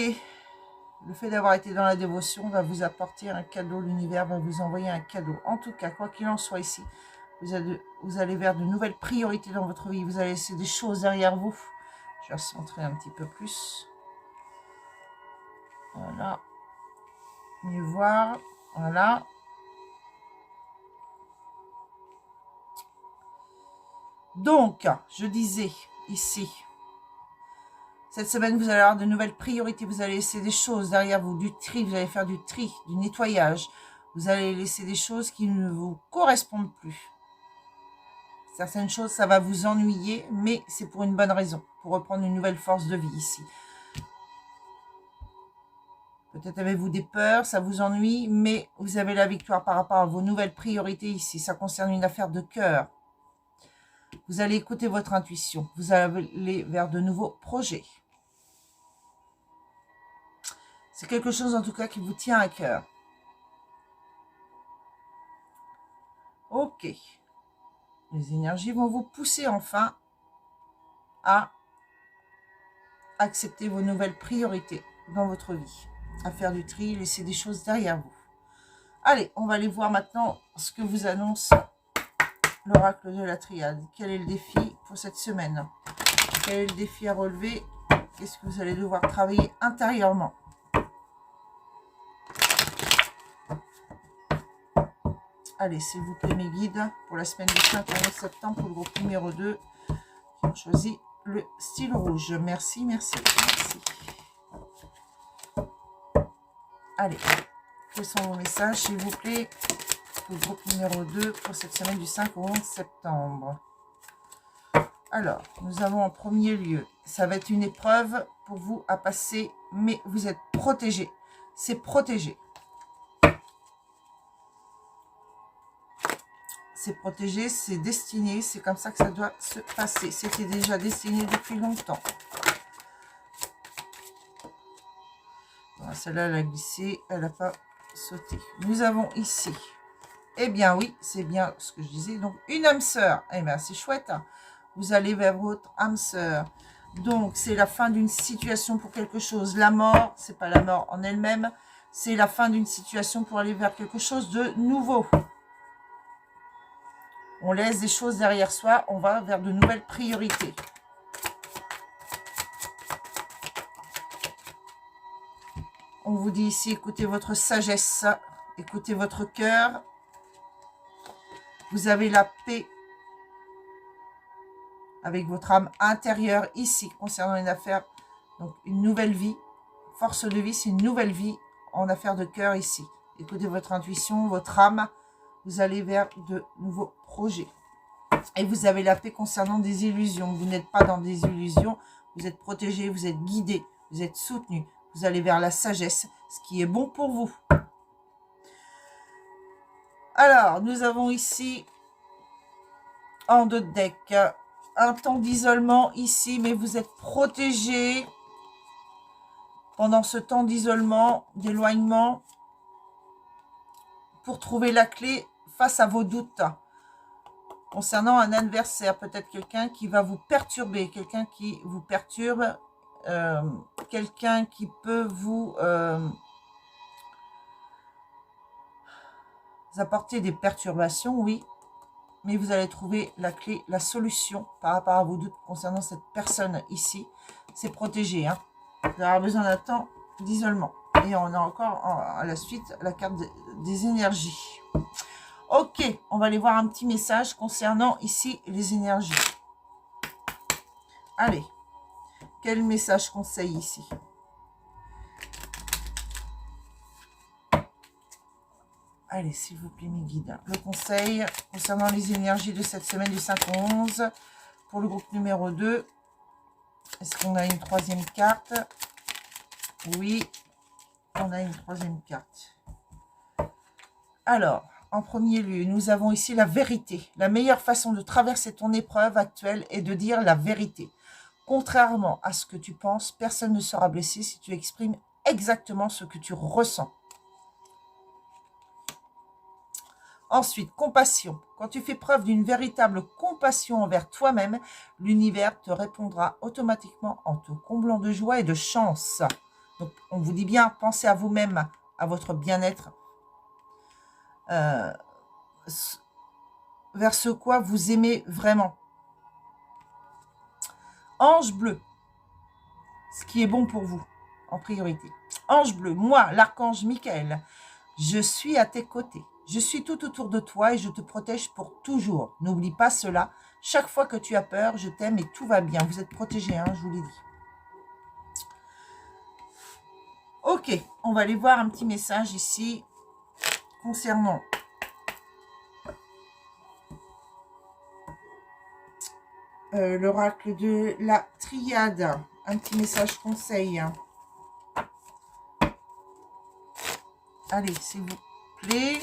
Le fait d'avoir été dans la dévotion va vous apporter un cadeau. L'univers va vous envoyer un cadeau. En tout cas, quoi qu'il en soit ici, vous allez vers de nouvelles priorités dans votre vie. Vous allez laisser des choses derrière vous. Je vais recentrer un petit peu plus. Voilà. Mieux voir. Voilà. Donc, je disais ici, cette semaine, vous allez avoir de nouvelles priorités. Vous allez laisser des choses derrière vous, du tri. Vous allez faire du tri, du nettoyage. Vous allez laisser des choses qui ne vous correspondent plus. Certaines choses, ça va vous ennuyer, mais c'est pour une bonne raison, pour reprendre une nouvelle force de vie ici. Peut-être avez-vous des peurs, ça vous ennuie, mais vous avez la victoire par rapport à vos nouvelles priorités ici. Ça concerne une affaire de cœur. Vous allez écouter votre intuition. Vous allez vers de nouveaux projets. C'est quelque chose en tout cas qui vous tient à cœur. Ok. Les énergies vont vous pousser enfin à accepter vos nouvelles priorités dans votre vie. À faire du tri, laisser des choses derrière vous. Allez, on va aller voir maintenant ce que vous annonce l'oracle de la triade. Quel est le défi pour cette semaine? Quel est le défi à relever? Qu'est-ce que vous allez devoir travailler intérieurement? Allez, s'il vous plaît, mes guides, pour la semaine du 5 au 11 septembre, pour le groupe numéro 2, qui ont choisi le style rouge. Merci, merci, merci. Allez, quels sont vos messages, s'il vous plaît, pour le groupe numéro 2, pour cette semaine du 5 au 11 septembre? Alors, nous avons en premier lieu, ça va être une épreuve pour vous à passer, mais vous êtes protégé. C'est protégé. C'est protégé, c'est destiné, c'est comme ça que ça doit se passer. C'était déjà destiné depuis longtemps. Voilà, celle-là, elle a glissé, elle n'a pas sauté. Nous avons ici, eh bien oui, c'est bien ce que je disais, donc une âme sœur. Eh bien, c'est chouette, hein. Vous allez vers votre âme sœur. Donc, c'est la fin d'une situation pour quelque chose. La mort, c'est pas la mort en elle-même, c'est la fin d'une situation pour aller vers quelque chose de nouveau. On laisse des choses derrière soi, on va vers de nouvelles priorités. On vous dit ici, écoutez votre sagesse, écoutez votre cœur. Vous avez la paix avec votre âme intérieure ici, concernant une affaire, donc une nouvelle vie. Force de vie, c'est une nouvelle vie en affaire de cœur ici. Écoutez votre intuition, votre âme. Vous allez vers de nouveaux projets. Et vous avez la paix concernant des illusions. Vous n'êtes pas dans des illusions. Vous êtes protégé, vous êtes guidé, vous êtes soutenu. Vous allez vers la sagesse, ce qui est bon pour vous. Alors, nous avons ici, en deux decks, un temps d'isolement ici, mais vous êtes protégé pendant ce temps d'isolement, d'éloignement, pour trouver la clé face à vos doutes. Concernant un adversaire, peut-être quelqu'un qui va vous perturber, quelqu'un qui vous perturbe, quelqu'un qui peut vous apporter des perturbations, oui, mais vous allez trouver la clé, la solution par rapport à vos doutes concernant cette personne ici. C'est protégé, hein. Vous allez avoir besoin d'un temps d'isolement. Et on a encore à la suite la carte des énergies. Ok, on va aller voir un petit message concernant ici les énergies. Allez, quel message conseil ici? Allez, s'il vous plaît, mes guides. Le conseil concernant les énergies de cette semaine du 5 au 11 pour le groupe numéro 2. Est-ce qu'on a une troisième carte? Oui, on a une troisième carte. Alors, en premier lieu, nous avons ici la vérité. La meilleure façon de traverser ton épreuve actuelle est de dire la vérité. Contrairement à ce que tu penses, personne ne sera blessé si tu exprimes exactement ce que tu ressens. Ensuite, compassion. Quand tu fais preuve d'une véritable compassion envers toi-même, l'univers te répondra automatiquement en te comblant de joie et de chance. Donc, on vous dit bien, pensez à vous-même, à votre bien-être, vers ce quoi vous aimez vraiment. Ange bleu, ce qui est bon pour vous, en priorité. Ange bleu, moi, l'archange Michael, je suis à tes côtés. Je suis tout autour de toi et je te protège pour toujours. N'oublie pas cela. Chaque fois que tu as peur, je t'aime et tout va bien. Vous êtes protégés, hein, je vous l'ai dit. Ok, on va aller voir un petit message ici concernant l'oracle de la triade. Un petit message conseil. Allez, s'il vous plaît.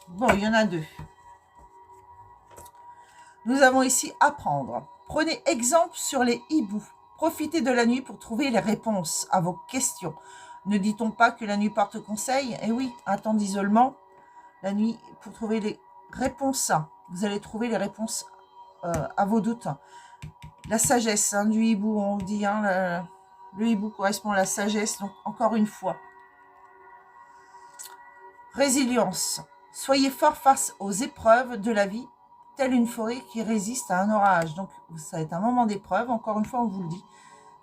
Bon, il y en a deux. Nous avons ici apprendre. Prenez exemple sur les hiboux. Profitez de la nuit pour trouver les réponses à vos questions. Ne dit-on pas que la nuit porte conseil? Eh oui, un temps d'isolement, la nuit, pour trouver les réponses. Vous allez trouver les réponses à vos doutes. La sagesse du hibou, on dit, le hibou correspond à la sagesse, donc encore une fois. Résilience. Soyez fort face aux épreuves de la vie, telle une forêt qui résiste à un orage. Donc, ça va être un moment d'épreuve, encore une fois, on vous le dit.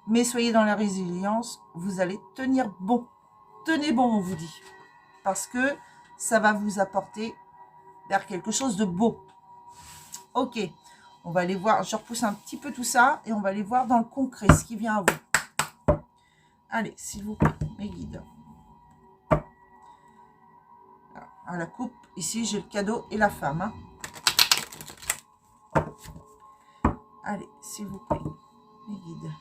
Mais soyez dans la résilience, vous allez tenir bon. Tenez bon, on vous dit. Parce que ça va vous apporter vers quelque chose de beau. Ok, on va aller voir, je repousse un petit peu tout ça et on va aller voir dans le concret ce qui vient à vous. Allez, s'il vous plaît, mes guides. Alors, à la coupe, ici, j'ai le cadeau et la femme. Allez, s'il vous plaît, mes guides.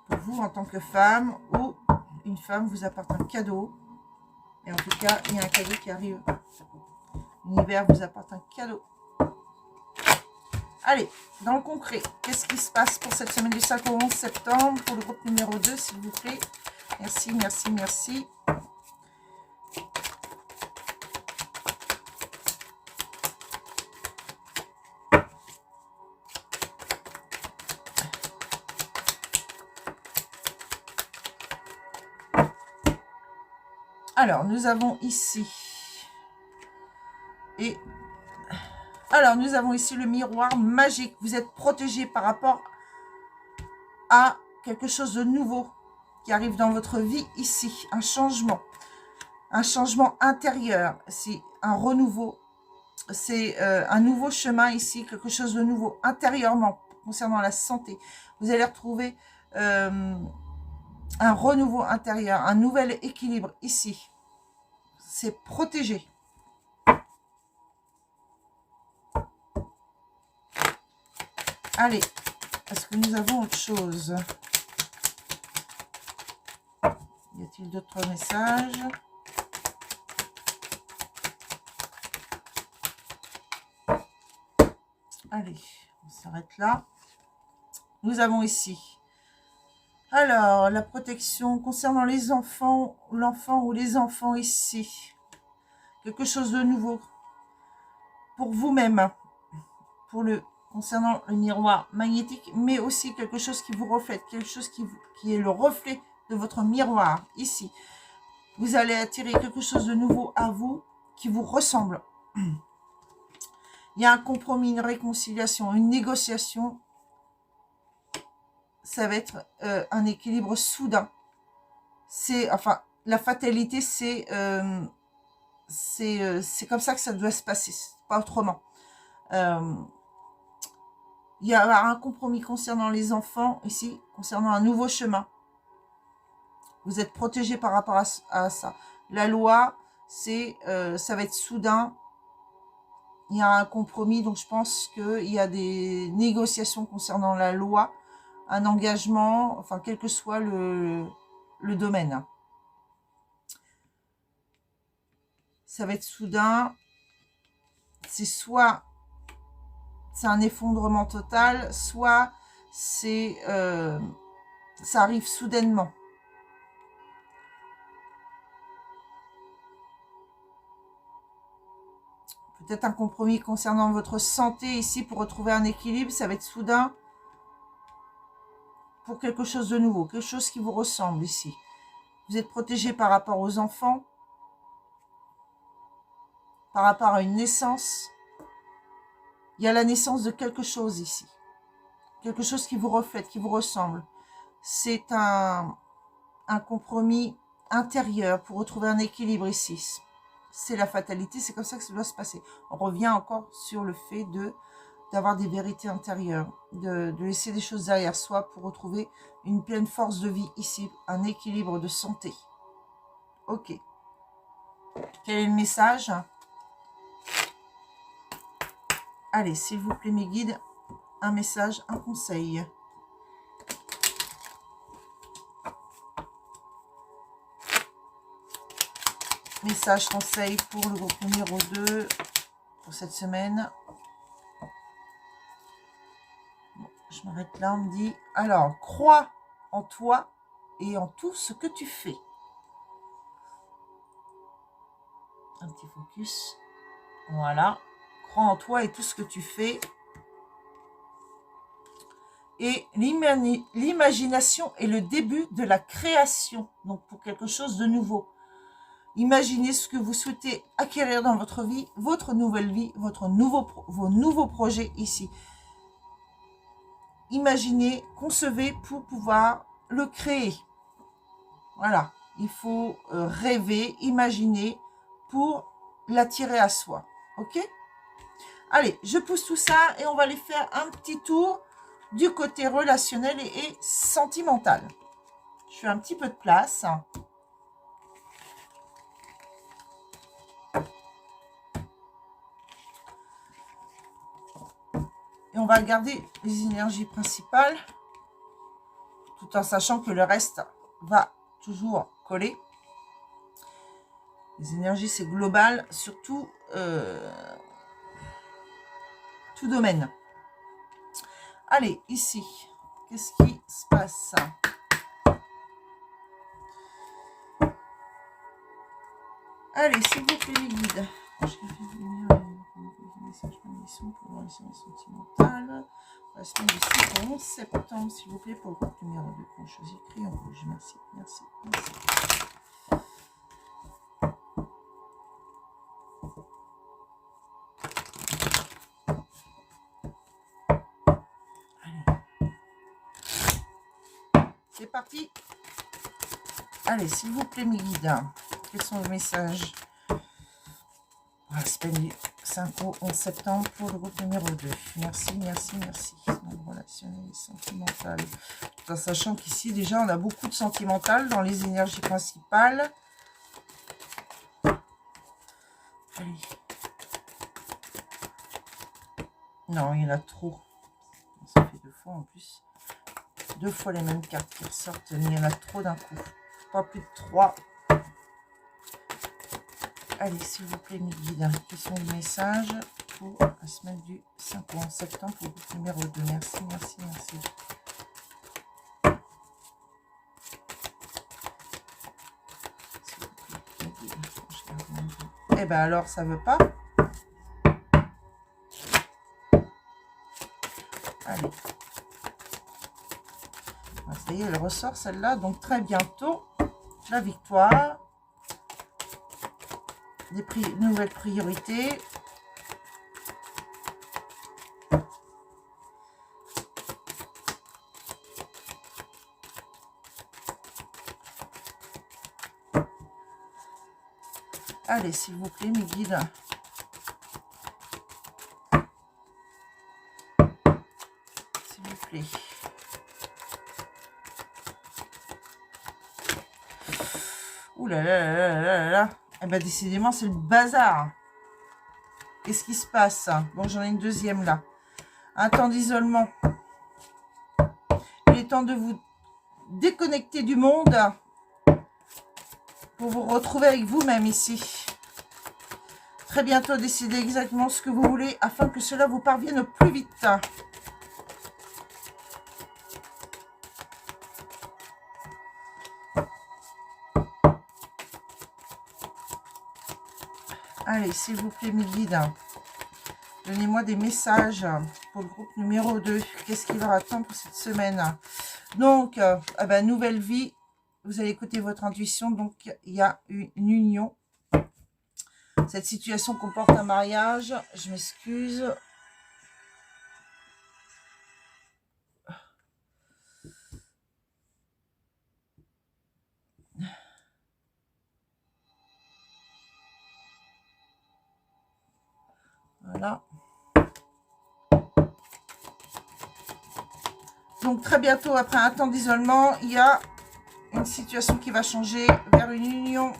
Pour vous, en tant que femme, ou une femme vous apporte un cadeau. Et en tout cas, il y a un cadeau qui arrive. L'univers vous apporte un cadeau. Allez, dans le concret, qu'est-ce qui se passe pour cette semaine du 5 au 11 septembre pour le groupe numéro 2, s'il vous plaît? Merci, merci, merci. Alors, nous avons ici... Et... Alors, nous avons ici le miroir magique. Vous êtes protégé par rapport à quelque chose de nouveau qui arrive dans votre vie ici. Un changement intérieur. C'est un renouveau. C'est un nouveau chemin ici, quelque chose de nouveau intérieurement concernant la santé. Vous allez retrouver un renouveau intérieur, un nouvel équilibre ici. C'est protégé. Allez, est-ce que nous avons autre chose? Y a-t-il d'autres messages? Allez, on s'arrête là. Nous avons ici, alors, la protection concernant les enfants, l'enfant ou les enfants ici. Quelque chose de nouveau pour vous-même, concernant le miroir magnétique, mais aussi quelque chose qui vous reflète, quelque chose qui est le reflet de votre miroir, ici. Vous allez attirer quelque chose de nouveau à vous, qui vous ressemble. Il y a un compromis, une réconciliation, une négociation. Ça va être un équilibre soudain. Enfin, la fatalité, c'est comme ça que ça doit se passer, pas autrement. Il y a un compromis concernant les enfants, ici, concernant un nouveau chemin. Vous êtes protégé par rapport à ça. La loi, ça va être soudain. Il y a un compromis, donc je pense qu'il y a des négociations concernant la loi, un engagement, enfin, quel que soit le domaine. Ça va être soudain. C'est soit c'est un effondrement total, soit ça arrive soudainement. Peut-être un compromis concernant votre santé ici pour retrouver un équilibre, ça va être soudain pour quelque chose de nouveau, quelque chose qui vous ressemble ici. Vous êtes protégé par rapport aux enfants, par rapport à une naissance. Il y a la naissance de quelque chose ici. Quelque chose qui vous reflète, qui vous ressemble. C'est un compromis intérieur pour retrouver un équilibre ici. C'est la fatalité, c'est comme ça que ça doit se passer. On revient encore sur le fait de d'avoir des vérités intérieures, de laisser des choses derrière soi pour retrouver une pleine force de vie ici, un équilibre de santé. Ok. Quel est le message? Allez, s'il vous plaît, mes guides, un message, un conseil. Message, conseil pour le groupe numéro 2 pour cette semaine. Bon, je m'arrête là, on me dit, alors, crois en toi et en tout ce que tu fais. Un petit focus. Voilà. Crois en toi et tout ce que tu fais. Et l'imagination est le début de la création. Donc, pour quelque chose de nouveau. Imaginez ce que vous souhaitez acquérir dans votre vie, votre nouvelle vie, vos nouveaux projets ici. Imaginez, concevez pour pouvoir le créer. Voilà. Il faut rêver, imaginer pour l'attirer à soi. Ok? Allez, je pousse tout ça et on va aller faire un petit tour du côté relationnel et sentimental. Je fais un petit peu de place. Et on va garder les énergies principales, tout en sachant que le reste va toujours coller. Les énergies, c'est global, surtout tout domaine. Allez, ici, qu'est-ce qui se passe? Allez, s'il vous plaît, les guides. Pour les sentimentales. La semaine du 6 au 11 septembre, s'il vous plaît, pour le groupe numéro 2. On choisit écrit en rouge. Merci, merci, merci. C'est parti. Allez, s'il vous plaît, mes guides, quels sont les messages pour la semaine du 5 au 11 septembre pour le groupe numéro 2. Merci, merci, merci. Donc, relationnel et sentimental. Tout en sachant qu'ici, déjà, on a beaucoup de sentimental dans les énergies principales. Allez. Non, il y en a trop. Ça fait 2 fois en plus. 2 fois les mêmes cartes qui ressortent. Mais il y en a trop d'un coup. Pas plus de 3. Allez, s'il vous plaît, mes guides, quels sont les messages pour la semaine du 5 au 11 septembre pour le groupe numéro 2. Merci, merci, merci. Eh bien alors, ça veut pas. Allez. Ça y est, elle ressort celle-là. Donc très bientôt, la victoire. Des nouvelles priorités. Allez, s'il vous plaît, mes guides. S'il vous plaît. Ouh là là là là là là. Eh bien, décidément, c'est le bazar. Qu'est-ce qui se passe? Bon, j'en ai une deuxième là. Un temps d'isolement. Il est temps de vous déconnecter du monde pour vous retrouver avec vous-même ici. Très bientôt, décidez exactement ce que vous voulez afin que cela vous parvienne au plus vite. Allez, s'il vous plaît, mes guides, donnez-moi des messages pour le groupe numéro 2. Qu'est-ce qui leur attend pour cette semaine? Donc, nouvelle vie. Vous allez écouter votre intuition. Donc, il y a une union. Cette situation comporte un mariage. Je m'excuse. Voilà. Donc très bientôt, après un temps d'isolement, il y a une situation qui va changer vers une union.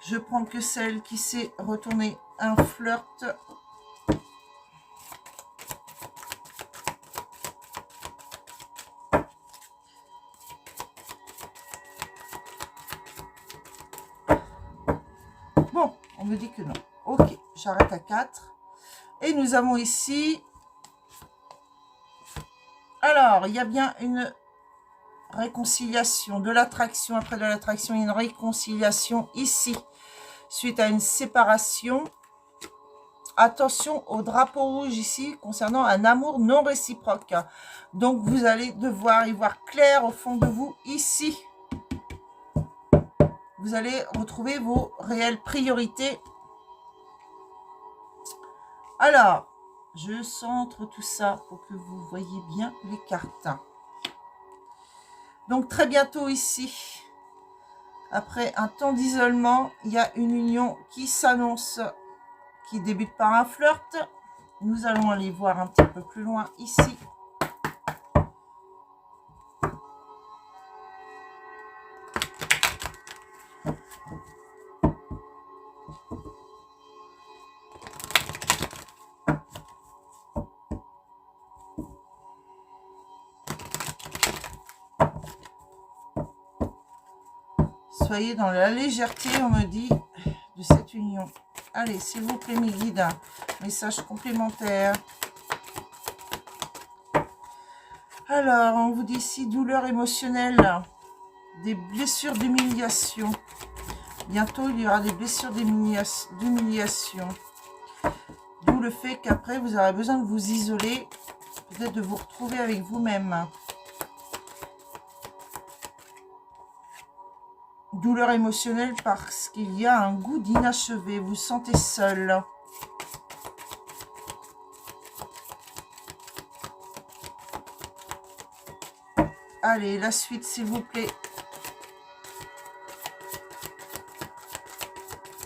Je prends que celle qui s'est retournée un flirt. Bon, on me dit que non. Ok, j'arrête à 4. Et nous avons ici... Alors, il y a bien une réconciliation, de l'attraction. Après de l'attraction, il y a une réconciliation ici. Suite à une séparation. Attention au drapeau rouge ici, concernant un amour non réciproque. Donc, vous allez devoir y voir clair au fond de vous ici. Vous allez retrouver vos réelles priorités. Alors, je centre tout ça pour que vous voyez bien les cartes. Donc, très bientôt ici, après un temps d'isolement, il y a une union qui s'annonce, qui débute par un flirt. Nous allons aller voir un petit peu plus loin ici. Soyez dans la légèreté, on me dit, de cette union. Allez, s'il vous plaît, mes guides, message complémentaire. Alors, on vous dit ici, douleur émotionnelle, des blessures d'humiliation. Bientôt, il y aura des blessures d'humiliation. D'où le fait qu'après, vous aurez besoin de vous isoler, peut-être de vous retrouver avec vous-même. Douleur émotionnelle parce qu'il y a un goût d'inachevé. Vous vous sentez seul. Allez, la suite, s'il vous plaît.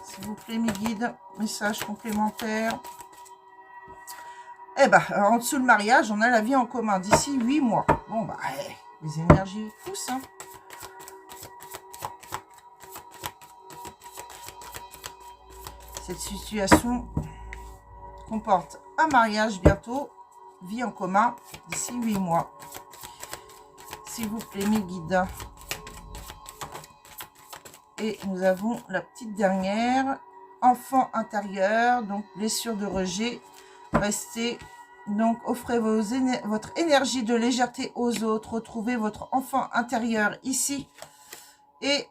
S'il vous plaît, mes guides. Message complémentaire. Eh ben, en dessous le mariage, on a la vie en commun d'ici 8 mois. Bon, bah, les énergies poussent, hein. Cette situation comporte un mariage bientôt, vie en commun d'ici 8 mois. S'il vous plaît, mes guides. Et nous avons la petite dernière, enfant intérieur, donc blessure de rejet. Restez, donc offrez votre énergie de légèreté aux autres. Retrouvez votre enfant intérieur ici. Et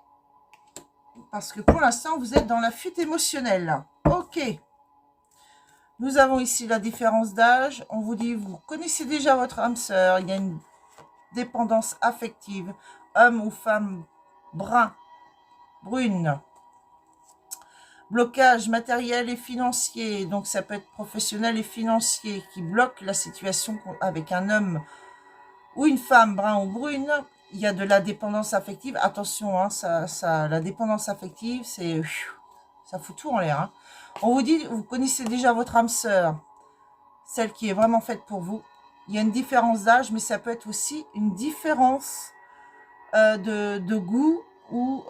parce que pour l'instant, vous êtes dans la fuite émotionnelle. Ok. Nous avons ici la différence d'âge. On vous dit, vous connaissez déjà votre âme sœur. Il y a une dépendance affective. Homme ou femme brun, brune. Blocage matériel et financier. Donc, ça peut être professionnel et financier qui bloque la situation avec un homme ou une femme brun ou brune. Il y a de la dépendance affective. Attention, hein, la dépendance affective, c'est... ça fout tout en l'air. Hein. On vous dit, vous connaissez déjà votre âme sœur, celle qui est vraiment faite pour vous. Il y a une différence d'âge, mais ça peut être aussi une différence de goût ou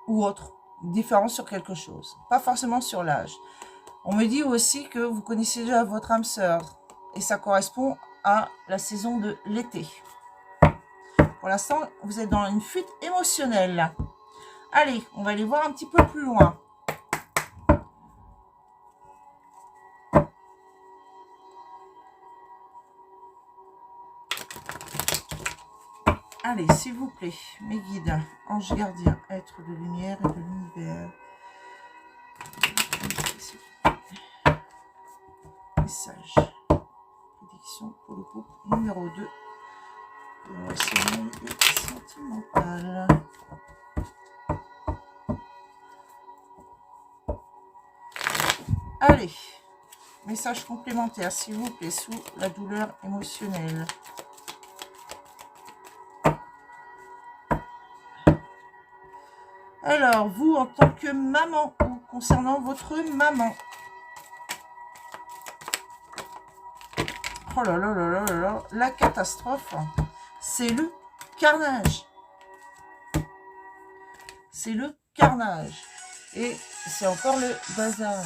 autre. Une différence sur quelque chose. Pas forcément sur l'âge. On me dit aussi que vous connaissez déjà votre âme sœur. Et ça correspond à la saison de l'été. Pour l'instant, vous êtes dans une fuite émotionnelle. Allez, on va aller voir un petit peu plus loin. Allez, s'il vous plaît, mes guides, anges gardiens, êtres de lumière et de l'univers. Message. Prédiction pour le groupe numéro 2. Relationnel et sentimental. Allez, message complémentaire, s'il vous plaît, sous la douleur émotionnelle. Alors, vous, en tant que maman, ou concernant votre maman. Oh là là là là là là, la catastrophe, c'est le carnage. C'est le carnage. Et c'est encore le bazar.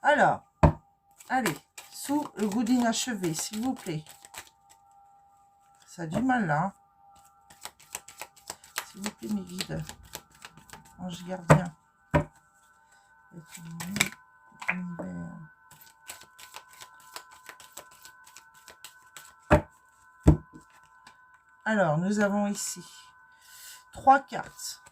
Alors, allez, sous le goût d'inachevé, s'il vous plaît. Ça a du mal là. Hein. S'il vous plaît, mes guides. Ange gardien. Alors, nous avons ici 3 cartes.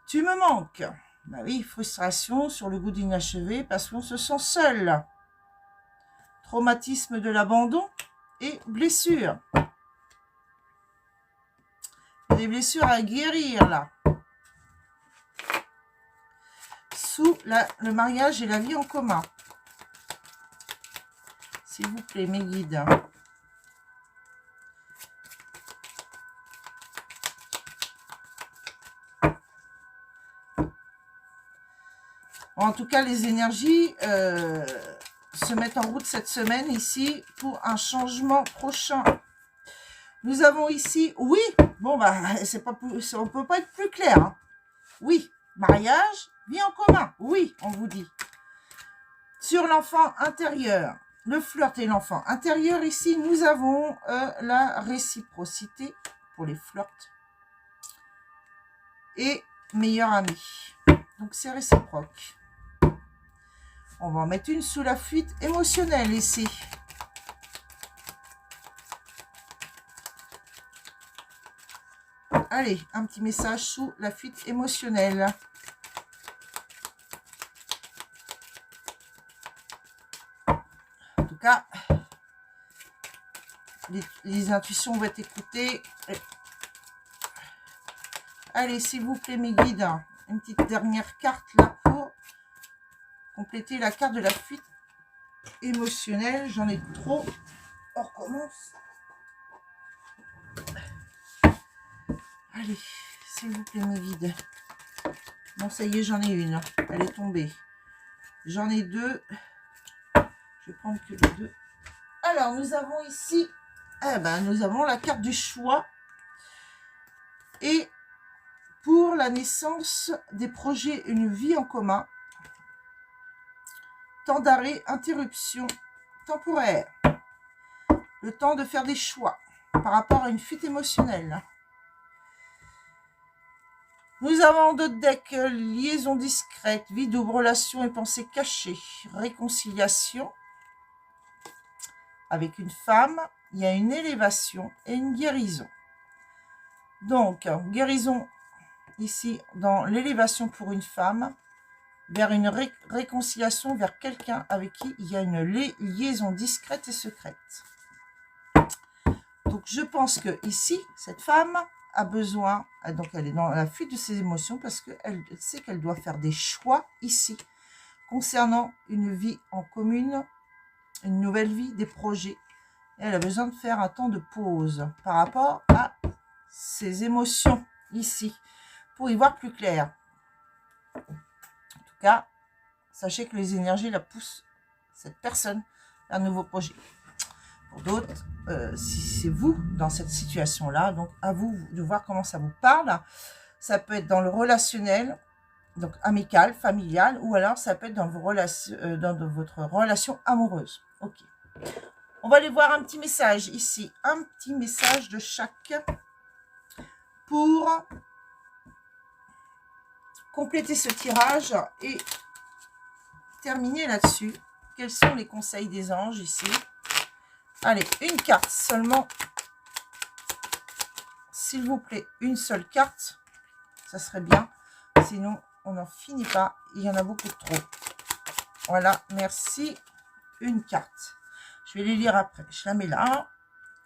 Tu me manques. Bah oui, frustration sur le goût d'inachevé parce qu'on se sent seul. Traumatisme de l'abandon et blessure. Des blessures à guérir là. Sous le mariage et la vie en commun. S'il vous plaît, mes guides. En tout cas, les énergies se mettent en route cette semaine ici pour un changement prochain. Nous avons ici, oui, bon bah, c'est pas, on peut pas être plus clair. Hein. Oui, mariage, vie en commun, oui, on vous dit. Sur l'enfant intérieur, le flirt et l'enfant intérieur, ici, nous avons la réciprocité pour les flirts et meilleur ami. Donc, c'est réciproque. On va en mettre une sous la fuite émotionnelle ici. Allez, un petit message sous la fuite émotionnelle. En tout cas, les intuitions vont être écoutées. Allez, s'il vous plaît, mes guides, une petite dernière carte là pour compléter la carte de la fuite émotionnelle. J'en ai trop. On recommence. Allez, s'il vous plaît, mes guides. Bon, ça y est, j'en ai une. Elle est tombée. J'en ai 2. Je vais prendre que les 2. Alors, nous avons ici, nous avons la carte du choix. Et pour la naissance des projets, une vie en commun. Temps d'arrêt, interruption temporaire. Le temps de faire des choix par rapport à une fuite émotionnelle. Nous avons d'autres decks, liaison discrète, vie double, relation et pensée cachée, réconciliation avec une femme, il y a une élévation et une guérison. Donc, guérison ici dans l'élévation pour une femme, vers une réconciliation vers quelqu'un avec qui il y a une liaison discrète et secrète. Donc, je pense que ici, cette femme a besoin, donc elle est dans la fuite de ses émotions parce qu'elle sait qu'elle doit faire des choix ici concernant une vie en commune, une nouvelle vie, des projets. Et elle a besoin de faire un temps de pause par rapport à ses émotions ici pour y voir plus clair. En tout cas, sachez que les énergies la poussent, cette personne, vers un nouveau projet. Pour d'autres, si c'est vous dans cette situation-là, donc à vous de voir comment ça vous parle. Ça peut être dans le relationnel, donc amical, familial, ou alors ça peut être dans, dans votre relation amoureuse. Ok. On va aller voir un petit message ici, un petit message de chaque pour compléter ce tirage et terminer là-dessus. Quels sont les conseils des anges ici? Allez, une carte seulement. S'il vous plaît, une seule carte. Ça serait bien. Sinon, on n'en finit pas. Il y en a beaucoup trop. Voilà, merci. Une carte. Je vais les lire après. Je la mets là.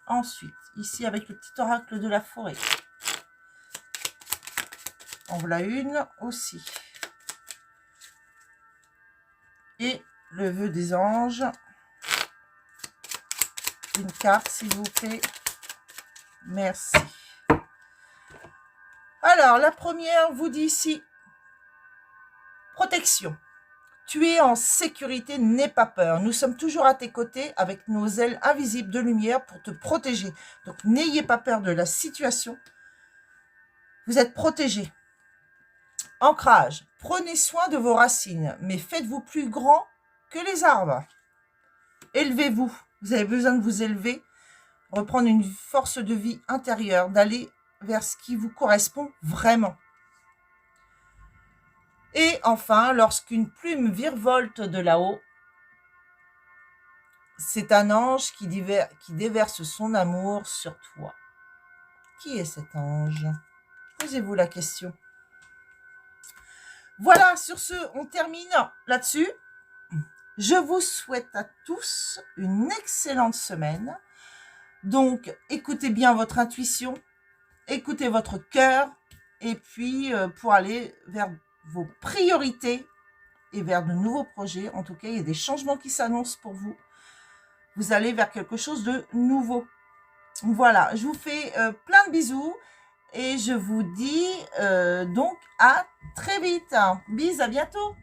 Ensuite, ici avec le petit oracle de la forêt. En voilà une aussi. Et le vœu des anges. Une carte, s'il vous plaît. Merci. Alors, la première vous dit ici, protection. Tu es en sécurité, n'aie pas peur. Nous sommes toujours à tes côtés avec nos ailes invisibles de lumière pour te protéger. Donc, n'ayez pas peur de la situation. Vous êtes protégé. Ancrage. Prenez soin de vos racines, mais faites-vous plus grand que les arbres. Élevez-vous. Vous avez besoin de vous élever, reprendre une force de vie intérieure, d'aller vers ce qui vous correspond vraiment. Et enfin, lorsqu'une plume virevolte de là-haut, c'est un ange qui déverse son amour sur toi. Qui est cet ange? Posez-vous la question. Voilà, sur ce, on termine là-dessus. Je vous souhaite à tous une excellente semaine. Donc, écoutez bien votre intuition, écoutez votre cœur, et puis pour aller vers vos priorités et vers de nouveaux projets. En tout cas, il y a des changements qui s'annoncent pour vous. Vous allez vers quelque chose de nouveau. Voilà, je vous fais plein de bisous et je vous dis donc à très vite. Bis, à bientôt.